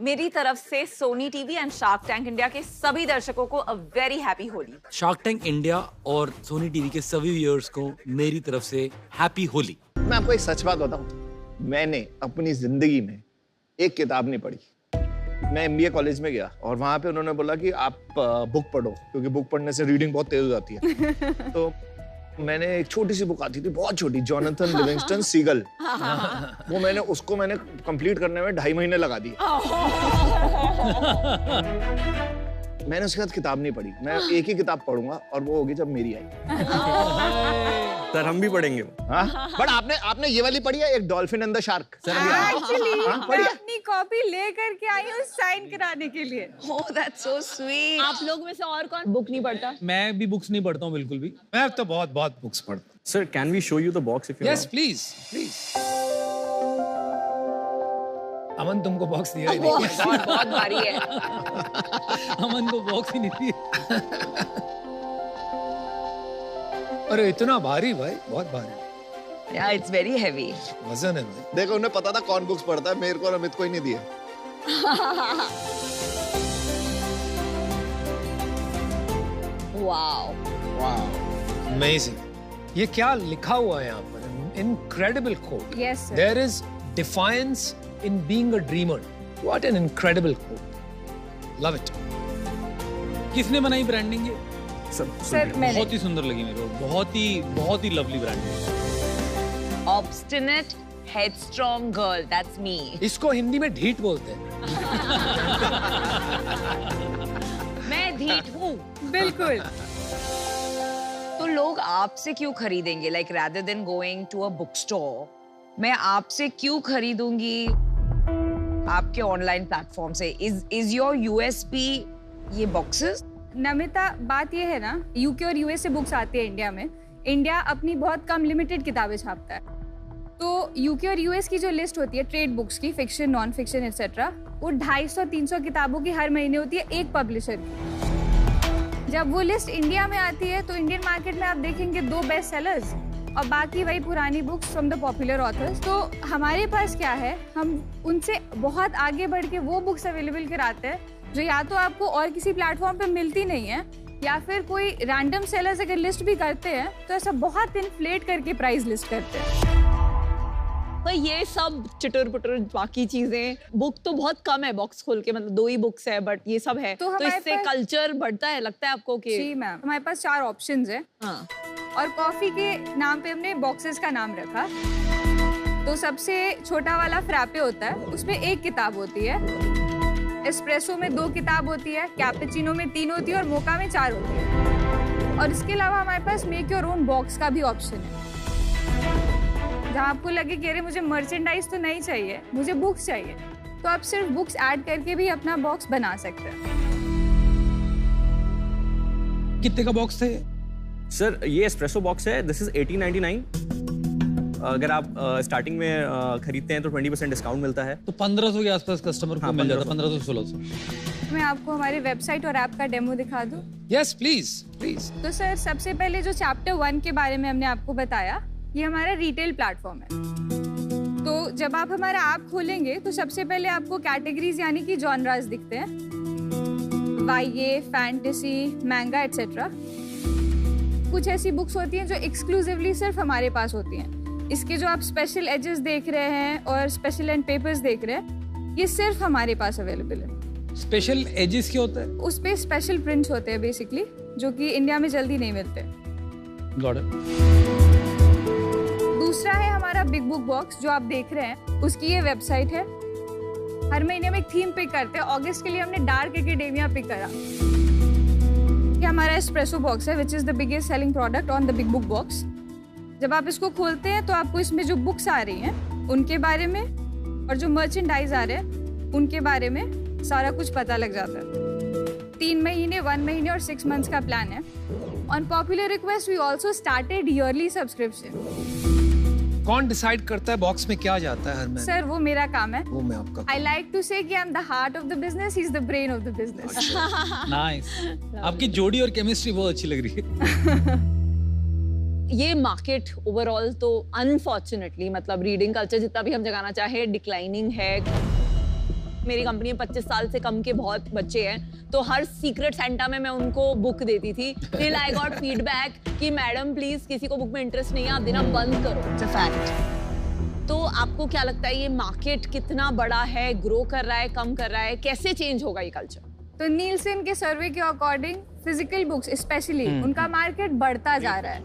मेरी तरफ से Sony TV and shark Tank India के सभी दर्शकों को a very happy Holi. Shark Tank India और सोनी टीवी के सभी व्यूअर्स को मेरी तरफ से हैप्पी होली। मैं आपको एक सच बात बताऊं, मैंने अपनी जिंदगी में एक किताब नहीं पढ़ी। मैं MBA कॉलेज में गया और वहां पे उन्होंने बोला कि आप बुक पढ़ो, क्योंकि बुक पढ़ने से रीडिंग बहुत तेज हो जाती है। तो मैंने एक छोटी सी बुक आती थी, बहुत छोटी, जॉनथन लिविंगस्टन सीगल। वो मैंने कंप्लीट करने में 2.5 महीने लगा दिए। मैंने उसके बाद किताब नहीं पढ़ी। मैं एक ही किताब पढ़ूंगा और वो होगी जब मेरी आई। सर हम भी पढ़ेंगे। बट आपने ये वाली पढ़ी है, एक dolphin and the shark? Actually मैं अपनी कॉपी ले करके आई हूँ साइन कराने के लिए। Oh, that's so sweet. आप लोग में से और कौन बुक नहीं पढ़ता? मैं भी बुक्स नहीं पढ़ता हूँ बिल्कुल भी। मैं तो बहुत बुक्स पढ़ता हूँ। Sir can we show you the box if you? Yes please please. Aman तुमको बॉक्स दिया ही नहीं। बहुत भारी है। अमन को बॉक्स ही नहीं दिया। अरे इतना भारी भाई, बहुत भारी। Yeah, it's very heavy. वजन है भाई। देखो उन्हें पता था कौन बुक्स पढ़ता है, मेरे को और अमित को ही नहीं दिए। Wow. Amazing. ये क्या लिखा हुआ है यहाँ पर? Incredible quote. Yes sir. There is defiance in being a dreamer. What an incredible quote. Love it. किसने बनाई ब्रांडिंग ये? सर मैंने। बहुत ही सुंदर लगी मेरे को, बहुत ही lovely branding. Obstinate, headstrong girl. That's me. इसको हिंदी में ढीठ बोलते हैं। मैं ढीठ हूँ। बिल्कुल। तो लोग आपसे क्यों खरीदेंगे? Like rather than going to a bookstore, मैं आपसे क्यों खरीदूंगी आपके ऑनलाइन प्लेटफॉर्म से? Is your USP ये बॉक्सेस? नमिता, बात ये है ना, यूके और यूएस से बुक्स आती है इंडिया में। इंडिया अपनी बहुत कम लिमिटेड किताबें छापता है, तो यूके और यूएस की जो लिस्ट होती है ट्रेड बुक्स की, फिक्शन, नॉन फिक्शन एक्सेट्रा, वो 250-300 किताबों की हर महीने होती है एक पब्लिशर की। जब वो लिस्ट इंडिया में आती है तो इंडियन मार्केट में आप देखेंगे 2 बेस्ट सेलर्स और बाकी वही पुरानी books from the popular authors. तो हमारे पास क्या है, हम उनसे बहुत आगे बढ़ के वो बुक्स अवेलेबल कराते हैं जो या तो आपको और किसी प्लेटफॉर्म पे मिलती नहीं है, या फिर कोई रैंडम सेलर्स अगर लिस्ट भी करते हैं तो ऐसा बहुत इन्फ्लेट करके प्राइस लिस्ट करते हैं। पर ये सब चिटर पुटर बाकी चीजें, बुक तो बहुत कम है बॉक्स खोल के, मतलब 2 ही बुक्स है, बट ये सब है तो इससे कल्चर बढ़ता है लगता है आपको कि? जी मैम, हमारे पास 4 ऑप्शंस है। हाँ। और कॉफी के नाम पे हमने बॉक्सेस का नाम रखा। तो सबसे छोटा वाला फ्रैपे होता है, उसमें 1 किताब होती है, एस्प्रेसो में 2 किताब होती है, कैपेचिनो में 3 होती है और मोका में 4 होती है। और इसके अलावा हमारे पास मेक योर ओन बॉक्स का भी ऑप्शन है, जहाँ आपको लगे कि अरे मुझे मर्चेंडाइज तो नहीं चाहिए, मुझे बुक्स चाहिए, तो आप सिर्फ बुक्स ऐड करके भी अपना बॉक्स बना सकते हैं। कितने का बॉक्स है सर? ये एस्प्रेसो बॉक्स है, दिस इज 1899। अगर आप स्टार्टिंग में खरीदते हैं तो 20% डिस्काउंट मिलता है। तो 1500 के आसपास कस्टमर को मिल जाता है, 1500-1600। मैं आपको हमारी वेबसाइट और ऐप का डेमो दिखा दूं? Yes please please. तो सर सबसे पहले जो चैप्टर 1 के बारे में हमने आपको बताया, ये हमारा रिटेल प्लेटफॉर्म है। तो जब आप हमारा ऐप खोलेंगे तो सबसे पहले आपको कैटेगरीज यानी कि जॉनरास दिखते हैं, YA, फैंटेसी, मैंगा एटसेट्रा। कुछ ऐसी बुक्स होती हैं जो एक्सक्लूसिवली सिर्फ हमारे पास होती हैं। इसके जो आप स्पेशल एजेस देख रहे हैं और स्पेशल एंड पेपर्स देख रहे हैं, ये सिर्फ हमारे पास अवेलेबल है। स्पेशल एजेस क्या होता है? उस पे स्पेशल प्रिंट्स होते हैं बेसिकली, जो कि इंडिया में जल्दी नहीं मिलते। Got it. दूसरा है हमारा बिग बुक बॉक्स जो आप देख रहे हैं, उसकी ये वेबसाइट है। हर महीने में एक थीम पिक करते हैं। अगस्त के लिए हमने डार्क एकेडेमिया पिक करा। ये हमारा एस्प्रेसो बॉक्स है, which is the biggest selling product on the big book box. जब आप इसको खोलते हैं तो आपको इसमें जो बुक्स आ रही हैं उनके बारे में और जो मर्चेंडाइज आ रहे हैं उनके बारे में सारा कुछ पता लग जाता है। 3 महीने, 1 महीने और 6 मंथ्स का प्लान है। On popular request we also started yearly subscription. कौन डिसाइड करता है बॉक्स में क्या जाता है हर महीने? सर वो मेरा काम है। वो मैं आपका। I like to say कि I'm the heart of the business, he's the brain of the business. Nice. आपकी जोड़ी और केमिस्ट्री बहुत अच्छी लग रही है। ये मार्केट ओवरऑल तो अनफॉर्चुनेटली, मतलब रीडिंग कल्चर जितना भी हम जगाना चाहे, डिक्लाइनिंग है। मेरी कंपनी में 25 साल से कम के बहुत बच्चे हैं, तो हर सीक्रेट सेंटा में मैं उनको बुक देती थी। टिल आई गॉट फीडबैक कि मैडम प्लीज किसी को बुक में इंटरेस्ट नहीं है, आप देना बंद करो। It's a fact. तो आपको क्या लगता है ये मार्केट कितना बड़ा है, ग्रो कर रहा है, कम कर रहा है, कैसे चेंज होगा ये कल्चर? तो नीलसन के सर्वे के अकॉर्डिंग फिजिकल बुक्स स्पेशली उनका मार्केट बढ़ता जा रहा है।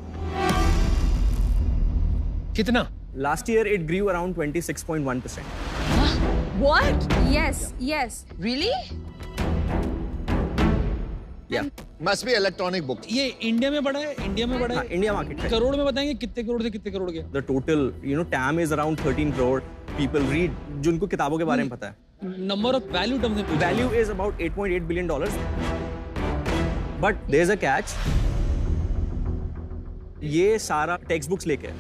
कितना? Last year it grew around 26.1%। What? Yes, yes. Really? Yeah. Must be electronic book. ये इंडिया में बड़ा है? इंडिया में बड़ा है? इंडिया मार्केट है। करोड़ में बताएंगे कितने करोड़ से कितने करोड़ गया? The total, TAM is around 13 crore people read, जिनको किताबों के बारे में पता है। Number of value terms में पूछा। Value is about $8.8 billion. But there's a catch. ये सारा टेक्स्ट बुक्स लेके है।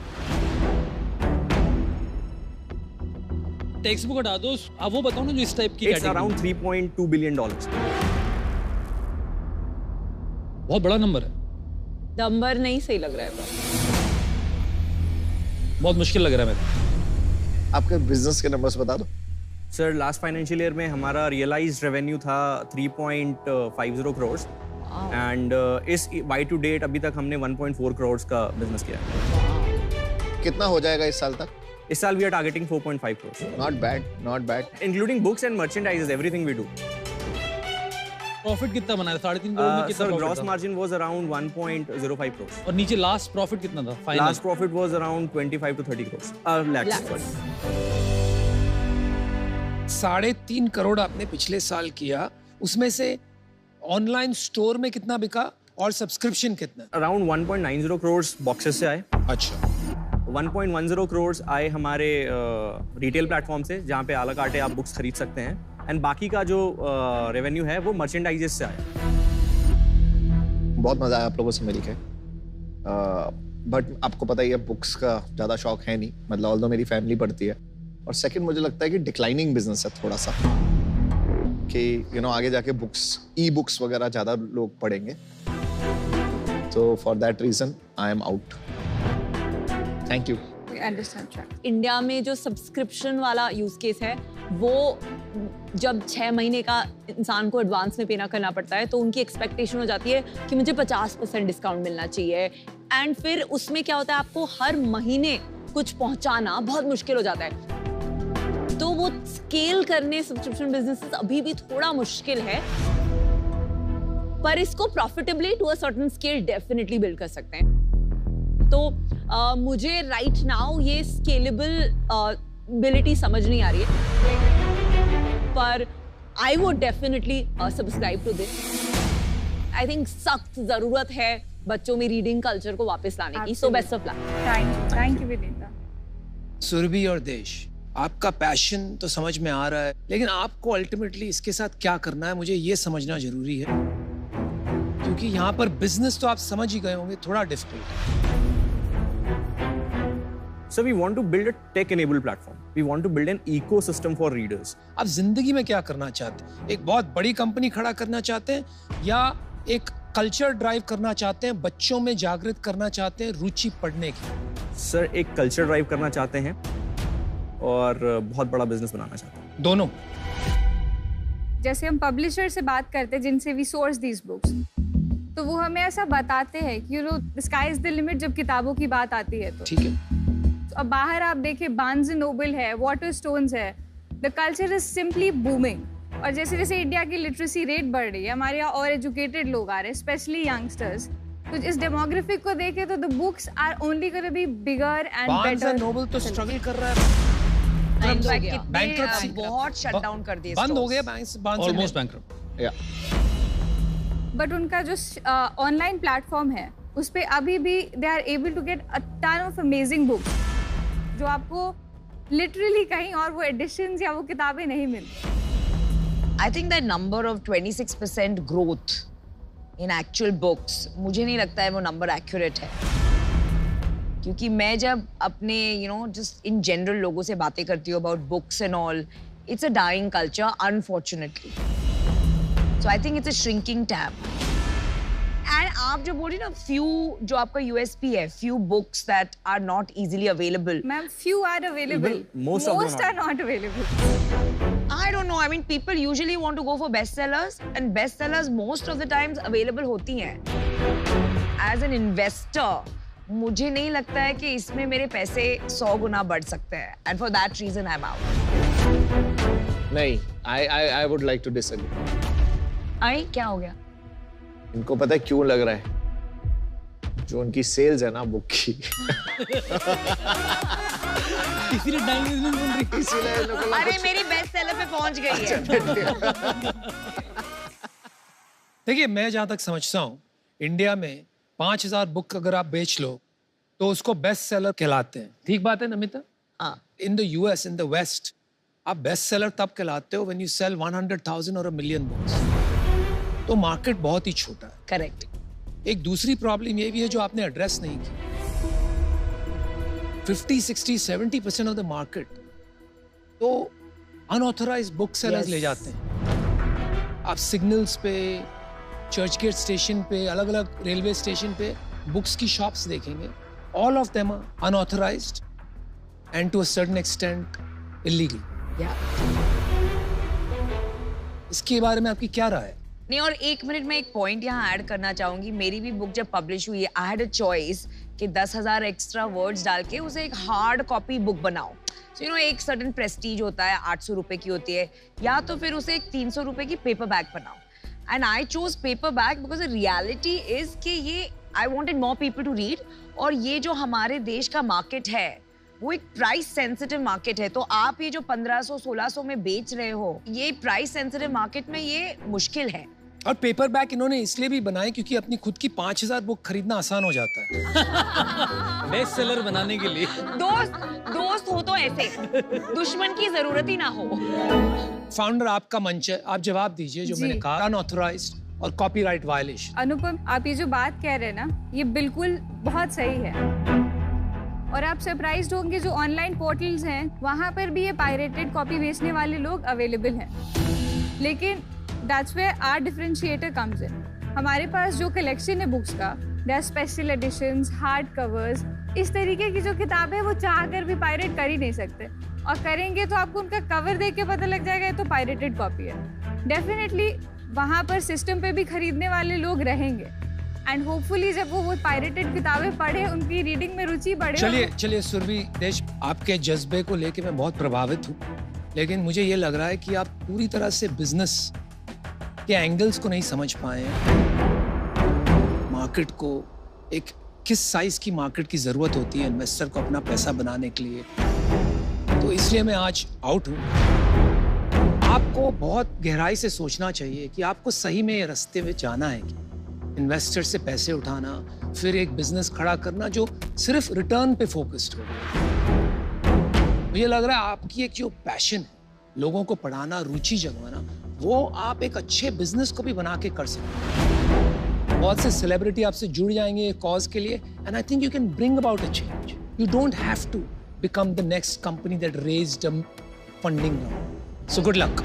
टेक्स्ट बुक हटा दो, अब वो बताओ ना जो इस टाइप की It's around $3.2 billion. बहुत बड़ा नंबर है। नंबर नहीं सही लग रहा है, बहुत मुश्किल लग रहा है मेरे। आपके बिजनेस के नंबर्स बता दो। सर लास्ट फाइनेंशियल ईयर में हमारा रियलाइज्ड रेवेन्यू था 3.50 करोड़ एंड इस वाई टू डेट अभी तक हमने 1.4 करोड़ का बिजनेस किया है। कितना हो जाएगा इस साल तक? इस साल we are targeting 4.5 crore. Not bad, not bad. Including books and merchandise, everything we do. Profit कितना बनाया? 3.5 करोड़ में कितना? Sir gross margin was around 1.05 crore. और नीचे लास्ट प्रॉफिट कितना था? Final last profit was around 25 to 30 crore lakhs। 3.5 crore आपने पिछले साल किया, उसमें से ऑनलाइन स्टोर में कितना बिका और सब्सक्रिप्शन कितना? अराउंड 1.90 करोड़ बॉक्सेस से आए। अच्छा। 1.10 करोड़ आए हमारे रिटेल प्लेटफॉर्म से, जहाँ पे आला कार्टे आप बुक्स खरीद सकते हैं, एंड बाकी का जो रेवेन्यू है वो मर्चेंडाइजेस से आया। बहुत मजा आया आप लोगों से मिलके, बट आपको पता ही है बुक्स का ज़्यादा शौक है नहीं, मतलब ऑल्दो मेरी फैमिली पढ़ती है, और सेकंड मुझे लगता है कि डिक्लाइनिंग बिजनेस है थोड़ा सा, कि आगे जाके बुक्स, ई बुक्स वगैरह ज़्यादा लोग पढ़ेंगे, So for that reason, I am out. Thank you. India में जो सब्सक्रिप्शन वाला यूज केस है वो जब 6 महीने का इंसान को एडवांस में पेना करना पड़ता है तो उनकी एक्सपेक्टेशन हो जाती है कि मुझे 50% डिस्काउंट मिलना चाहिए एंड फिर उसमें क्या होता है आपको हर महीने कुछ पहुंचाना बहुत मुश्किल हो जाता है तो वो स्केल करने सब्सक्रिप्शन बिजनेसेस अभी भी थोड़ा मुश्किल है पर इसको profitably to a certain scale definitely build कर सकते हैं तो मुझे राइट नाउ ये स्केलेबिलिटी समझ नहीं आ रही है पर I would definitely subscribe to this I think सख्त जरूरत है बच्चों में रीडिंग कल्चर को वापस लाने की so best of luck thank you Vinita Surabhi और देश आपका पैशन तो समझ में आ रहा है लेकिन आपको अल्टीमेटली इसके साथ क्या करना है मुझे ये समझना जरूरी है क्योंकि यहाँ पर बिजनेस तो आप समझ ही गए होंगे थोड़ा difficult So we want to build a tech-enabled platform. We want to build an ecosystem for readers. आप जिंदगी में क्या करना चाहते हैं? एक बहुत बड़ी कंपनी खड़ा करना चाहते हैं या एक कल्चर ड्राइव करना चाहते हैं, बच्चों में जागृत करना चाहते हैं रुचि पढ़ने की? सर एक कल्चर ड्राइव करना चाहते हैं और बहुत बड़ा बिजनेस बनाना चाहते हैं। दोनों। जैसे हम पब्लिशर से बात करते हैं जिनसे वी सोर्स दीज बुक्स तो वो हमें ऐसा बताते हैं कि you know the sky is the limit जब किताबों की बात आती है तो ठीक है अब बाहर आप देखिए बार्न्स एंड नोबल है वाटरस्टोन्स है the culture is simply booming और जैसे जैसे इंडिया की लिटरेसी रेट बढ़ रही है हमारे यहाँ और एजुकेटेड लोग आ रहे हैं स्पेशली यंगस्टर्स तो इस डेमोग्राफिक को देखे तो the books are only gonna be bigger and Barnes and Noble तो स्ट्रगल कर रहा है बैंकरप्सी बहुत शट डाउन कर दिए बंद हो गए बार्न्स ऑलमोस्ट बैंकरप्ट या बट उनका जो ऑनलाइन प्लेटफॉर्म है उस पे अभी भी they are able to get a ton of amazing books जो आपको लिटरली कहीं और वो एडिशंस या वो किताबें नहीं मिलती I think that number of 26% growth in actual books मुझे नहीं लगता है वो नंबर एक्यूरेट है क्योंकि मैं जब अपने just in general लोगों से बातें करती हूँ about books and all it's a dying culture unfortunately so I think it's a shrinking tab and आप जो बोल रही ना few जो आपका USP है few books that are not easily available Ma'am, few are available most are not available I don't know I mean people usually want to go for bestsellers and bestsellers most of the times available होती हैं as an investor मुझे नहीं लगता है कि इसमें मेरे पैसे 100 गुना बढ़ सकते हैं and for that reason I'm out नहीं I would like to disagree आई क्या हो गया इनको पता है क्यों लग रहा है जो उनकी सेल्स है ना बुक की इसीलिए अरे मेरी बेस्ट सेलर पे पहुंच गई है देखिए मैं जहां तक समझता हूं इंडिया में 5000 बुक अगर आप बेच लो तो उसको बेस्ट सेलर कहलाते हैं ठीक बात है Namita in the US in the west आप बेस्ट सेलर तब कहलाते हो व्हेन यू सेल 100,000 और 1 मिलियन बुक्स तो मार्केट बहुत ही छोटा है करेक्ट एक दूसरी प्रॉब्लम ये भी है जो आपने एड्रेस नहीं की 50, 60, 70% ऑफ द मार्केट तो अनऑथराइज्ड बुक सेलर्स ले जाते हैं आप सिग्नल्स पे चर्च गेट स्टेशन पे अलग अलग रेलवे स्टेशन पे बुक्स की शॉप्स देखेंगे all of them are unauthorised and to a certain extent illegal इसके बारे में आपकी क्या राय है नहीं और एक मिनट में एक पॉइंट यहाँ ऐड करना चाहूंगी मेरी भी बुक जब पब्लिश हुई है आई हैड अ चॉइस कि 10,000 एक्स्ट्रा वर्ड्स डाल के उसे एक हार्ड कॉपी बुक बनाओ सो एक सर्टेन प्रेस्टीज होता है 800 रुपए की होती है या तो फिर उसे एक 300 रुपए की पेपर बैग बनाओ and I chose paper bag because reality is कि ये I wanted more people to read और ये जो हमारे देश का मार्केट है वो एक प्राइस सेंसिटिव मार्केट है तो आप ये जो 1500-1600 में बेच रहे हो ये प्राइस सेंसिटिव मार्केट में ये मुश्किल है और पेपर बैग इन्होंने इसलिए भी बनाए क्योंकि अपनी खुद की 5000 बुक खरीदना आसान हो जाता है बेस्ट सेलर बनाने के लिए दोस्त हो तो ऐसे दुश्मन की जरूरत ही ना हो फाउंडर आपका मंच है आप जवाब दीजिए जो मैंने कहा अनऑथराइज्ड और कॉपीराइट वायलेशन अनुपम आप ये जो बात कह रहे हैं ना ये बिल्कुल बहुत सही है और आप सरप्राइज्ड होंगे जो ऑनलाइन पोर्टल्स हैं वहां पर भी ये पायरेटेड कॉपी बेचने वाले लोग अवेलेबल हैं लेकिन that's where our differentiator comes in हमारे पास जो कलेक्शन है बुक्स का there are special editions, hard covers. इस तरीके की जो किताब है वो चाह कर भी पायरेट कर ही नहीं सकते, और करेंगे तो आपको उनका कवर देख के पता लग जाएगा ये तो पायरेटेड कॉपी है। डेफिनेटली वहाँ पर सिस्टम पे भी खरीदने वाले लोग रहेंगे, एंड होपफुली जब वो पायरेटेड किताबें पढ़े, उनकी रीडिंग में रुचि बढ़े। चलिए सुरभि देश, आपके जज्बे को लेके मैं बहुत प्रभावित हूँ, लेकिन मुझे ये लग रहा है कि आप पूरी तरह से बिजनेस के एंगल्स को नहीं समझ पाए हैं। मार्केट को एक किस साइज की मार्केट की जरूरत होती है इन्वेस्टर को अपना पैसा बनाने के लिए, तो इसलिए मैं आज आउट हूँ। आपको बहुत गहराई से सोचना चाहिए कि आपको सही में ये रास्ते में जाना है कि इन्वेस्टर से पैसे उठाना, फिर एक बिजनेस खड़ा करना जो सिर्फ रिटर्न पे फोकस्ड हो। मुझे लग रहा है आपकी एक जो पैशन है, लोगों को पढ़ाना, रुचि जगवाना, वो आप एक अच्छे बिजनेस को भी बना के कर सकते हैं। बहुत से सेलिब्रिटी आपसे जुड़ जाएंगे एक कॉज के लिए, and I think you can bring about a change. You don't have to become the next company that raised funding round. So good luck.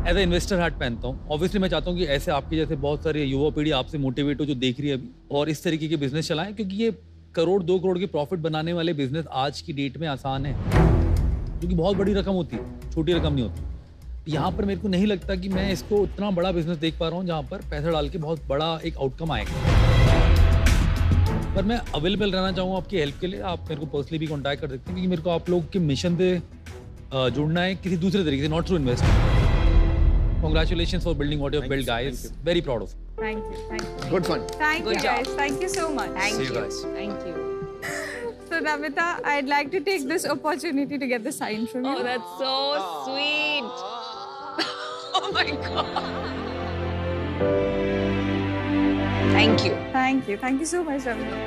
As a investor hat पहनता हूँ। ऑब्वियसली मैं चाहता हूँ कि ऐसे आपके जैसे बहुत सारे युवा पीढ़ी आपसे मोटिवेट हो जो देख रही है अभी, और इस तरीके के बिजनेस चलाएं, क्योंकि ये करोड़ 2 करोड़ के प्रॉफिट बनाने वाले बिजनेस आज की डेट में आसान है, क्योंकि बहुत बड़ी रकम होती है, छोटी रकम नहीं होती। यहाँ पर मेरे को नहीं लगता कि मैं इसको उतना बड़ा बिजनेस देख पा रहा हूँ जहाँ पर पैसा डाल के बहुत बड़ा एक आउटकम आएगा। पर मैं अवेलेबल रहना चाहूँगा आपकी हेल्प के लिए। आप मेरे को पर्सनली भी कॉन्टैक्ट कर सकते हैं, क्योंकि मेरे को आप लोग के मिशन से जुड़ना है किसी दूसरे तरीके से, not through investment. Congratulations for building what you have built, guys. Very proud of you. Thank you. Good fun. Thank you guys. Thank you so much. Thank See you you. guys. Thank you. So Namita, I'd like to take this opportunity to get the sign from you. Oh, that's so sweet. Oh my God. Thank you. Thank you. Thank you so much, Namita.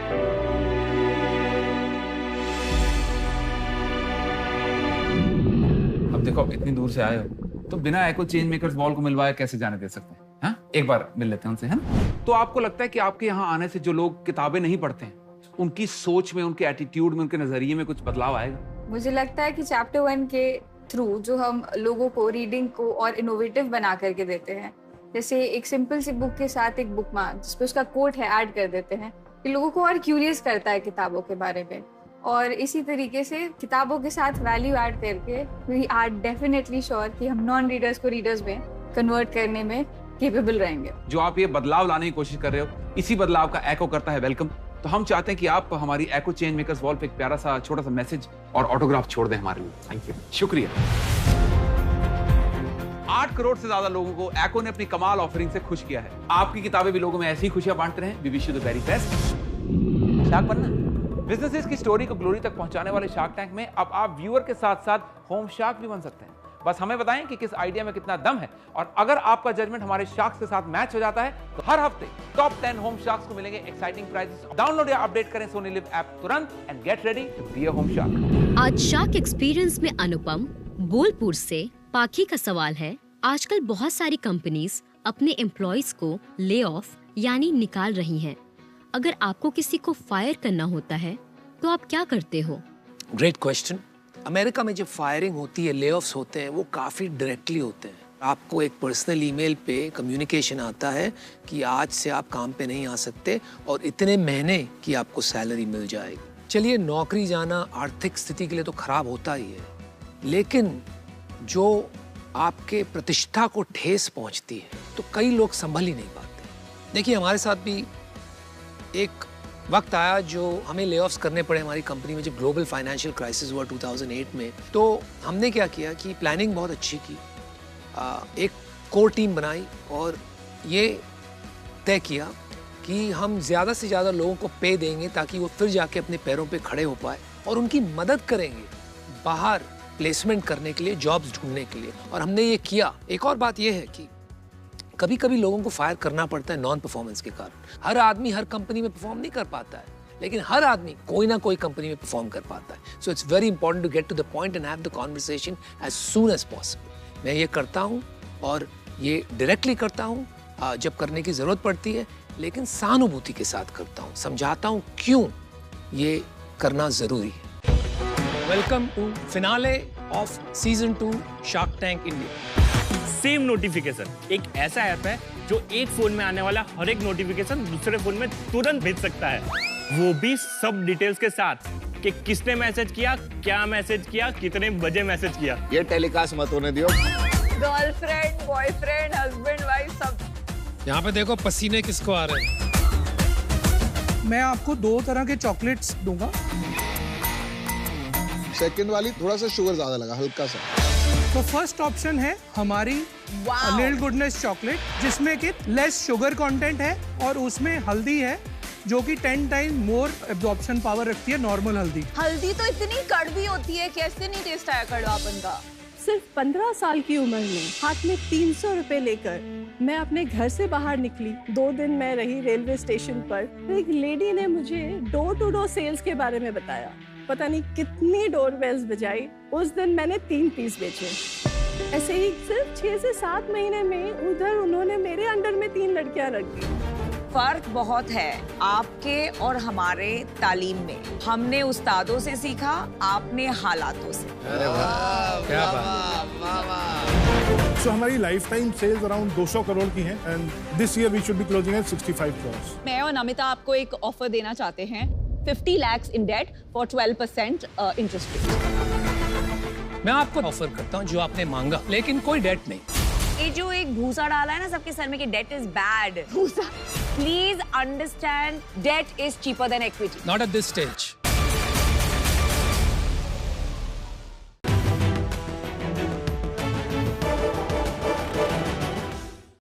अब देखो, इतनी दूर से आए हो तो बिना एको change makers wall को मिलवाए कैसे जाने दे सकते हैं? हाँ, एक बार मिल लेते हैं उनसे, है ना? तो आपको लगता है कि आपके यहाँ आने से जो लोग किताबें नहीं पढ़ते हैं, उनकी सोच में, उनके एटीट्यूड में, उनके नजरिए में कुछ बदलाव आएगा? मुझे लगता है कि चैप्टर 1 के थ्रू जो हम लोगों को रीडिंग को और इनोवेटिव बना करके देते हैं, जैसे एक सिंपल सी बुक के साथ एक बुकमार्क जिसपे उसका कोट है ऐड कर देते हैं, कि लोगों को और क्यूरियस करता है किताबों के बारे में। और इसी तरीके से किताबों के साथ वैल्यू ऐड करके वी आर डेफिनेटली श्योर कि हम नॉन रीडर्स को रीडर्स में कन्वर्ट करने में केपेबल रहेंगे। जो आप ये बदलाव लाने की कोशिश कर रहे हो, इसी बदलाव का एको करता है वेलकम। तो हम चाहते हैं कि आप हमारी एको चेंज मेकर्स वॉल पे एक प्यारा सा छोटा सा मैसेज और ऑटोग्राफ छोड़ दें हमारे लिए। थैंक यू, शुक्रिया। 8 करोड़ से ज्यादा लोगों को एको ने अपनी कमाल ऑफरिंग से खुश किया है। आपकी किताबें भी लोगों में ऐसी ही खुशियां बांटते रहें। We wish you the very best. Shark बनना, बिजनेसेस की स्टोरी को ग्लोरी तक पहुंचाने वाले शार्क टैंक में अब आप व्यूअर के साथ साथ होम शार्क भी बन सकते हैं। बस हमें बताएं कि किस आइडिया में कितना दम है, और अगर आपका जजमेंट हमारे शार्क्स के साथ मैच हो जाता है तो हर हफ्ते टॉप 10 होम शार्क्स को मिलेंगे एक्साइटिंग प्राइजेस। डाउनलोड या अपडेट करें सोनी लिव ऐप तुरंत and get ready to be a home shark. आज शार्क एक्सपीरियंस में अनुपम बोलपुर से पाखी का सवाल है। आजकल बहुत सारी कंपनीज अपने एम्प्लॉइज को ले ऑफ यानी निकाल रही हैं। अगर आपको किसी को फायर करना होता है तो आप क्या करते हो? Great question. अमेरिका में जब फायरिंग होती है, ले-ऑफ्स होते हैं, वो काफ़ी डायरेक्टली होते हैं। आपको एक पर्सनल ईमेल पे कम्युनिकेशन आता है कि आज से आप काम पे नहीं आ सकते और इतने महीने की आपको सैलरी मिल जाएगी। चलिए, नौकरी जाना आर्थिक स्थिति के लिए तो खराब होता ही है, लेकिन जो आपके प्रतिष्ठा को ठेस पहुंचती है तो कई लोग संभल ही नहीं पाते। देखिए, हमारे साथ भी एक वक्त आया जो हमें ले-ऑफ्स करने पड़े हमारी कंपनी में, जब ग्लोबल फाइनेंशियल क्राइसिस हुआ 2008 में। तो हमने क्या किया कि प्लानिंग बहुत अच्छी की, एक कोर टीम बनाई और ये तय किया कि हम ज़्यादा से ज़्यादा लोगों को पे देंगे ताकि वो फिर जाके अपने पैरों पे खड़े हो पाए, और उनकी मदद करेंगे बाहर प्लेसमेंट करने के लिए, जॉब्स ढूंढने के लिए। और हमने ये किया। एक और बात ये है कि कभी कभी लोगों को फायर करना पड़ता है नॉन परफॉर्मेंस के कारण। हर आदमी हर कंपनी में परफॉर्म नहीं कर पाता है, लेकिन हर आदमी कोई ना कोई कंपनी में परफॉर्म कर पाता है। So it's very important to get to the point and have the conversation as soon as possible. मैं ये करता हूँ और ये डायरेक्टली करता हूँ जब करने की जरूरत पड़ती है, लेकिन सहानुभूति के साथ करता हूँ, समझाता हूँ क्यों ये करना जरूरी है। Welcome to finale of season 2 Shark Tank India. Same notification. एक ऐसा ऐप है जो एक फोन में आने वाला हर एक नोटिफिकेशन दूसरे फोन में तुरंत भेज सकता है, वो भी सब डिटेल्स के साथ कि किसने मैसेज किया, क्या मैसेज किया, कितने बजे मैसेज किया। ये टेलीकास्ट मत होने दियो। गर्लफ्रेंड, बॉयफ्रेंड, हस्बैंड, वाइफ सब। यहाँ पे देखो पसीने किसको आ रहे हैं। मैं आपको 2 तरह के चॉकलेट्स दूंगा। सेकंड वाली थोड़ा सा शुगर ज्यादा लगा, हल्का सा। तो फर्स्ट ऑप्शन है हमारी लिटिल गुडनेस चॉकलेट, जिसमें कि लेस शुगर कंटेंट है और उसमें हल्दी है जो कि 10 टाइम मोर एब्जॉर्प्शन पावर रखती है नॉर्मल हल्दी। हल्दी तो इतनी कड़वी होती है, कैसे नहीं टेस्ट आया कड़वापन का? सिर्फ 15 साल की उम्र में हाथ में 300 रुपए लेकर मैं अपने घर से बाहर निकली। 2 दिन मैं रही रेलवे स्टेशन पर, तो एक लेडी ने मुझे डोर टू डोर सेल्स के बारे में बताया। पता नहीं कितनी डोरबेल्स बजाई। उस दिन मैंने 3 पीस बेचे। ऐसे ही सिर्फ 6 से 7 महीने में उधर उन्होंने मेरे अंडर में 3 लड़कियां रख दी। फर्क बहुत है आपके और हमारे तालीम में। हमने उस्तादों से सीखा, आपने हालातों से। अरे वाह, क्या बात। सो हमारी lifetime sales around 200 crore की हैं and this year we should be closing at 65 crore. मैं और नमिता आपको एक ऑफर देना चाहते हैं, 50 lakhs in debt for 12% interest rate। मैं आपको ऑफर करता हूँ जो आपने मांगा, लेकिन कोई डेट नहीं। ये जो एक भूसा डाला है ना सबके सर में कि debt is bad, please understand debt is cheaper than equity. Not at this stage.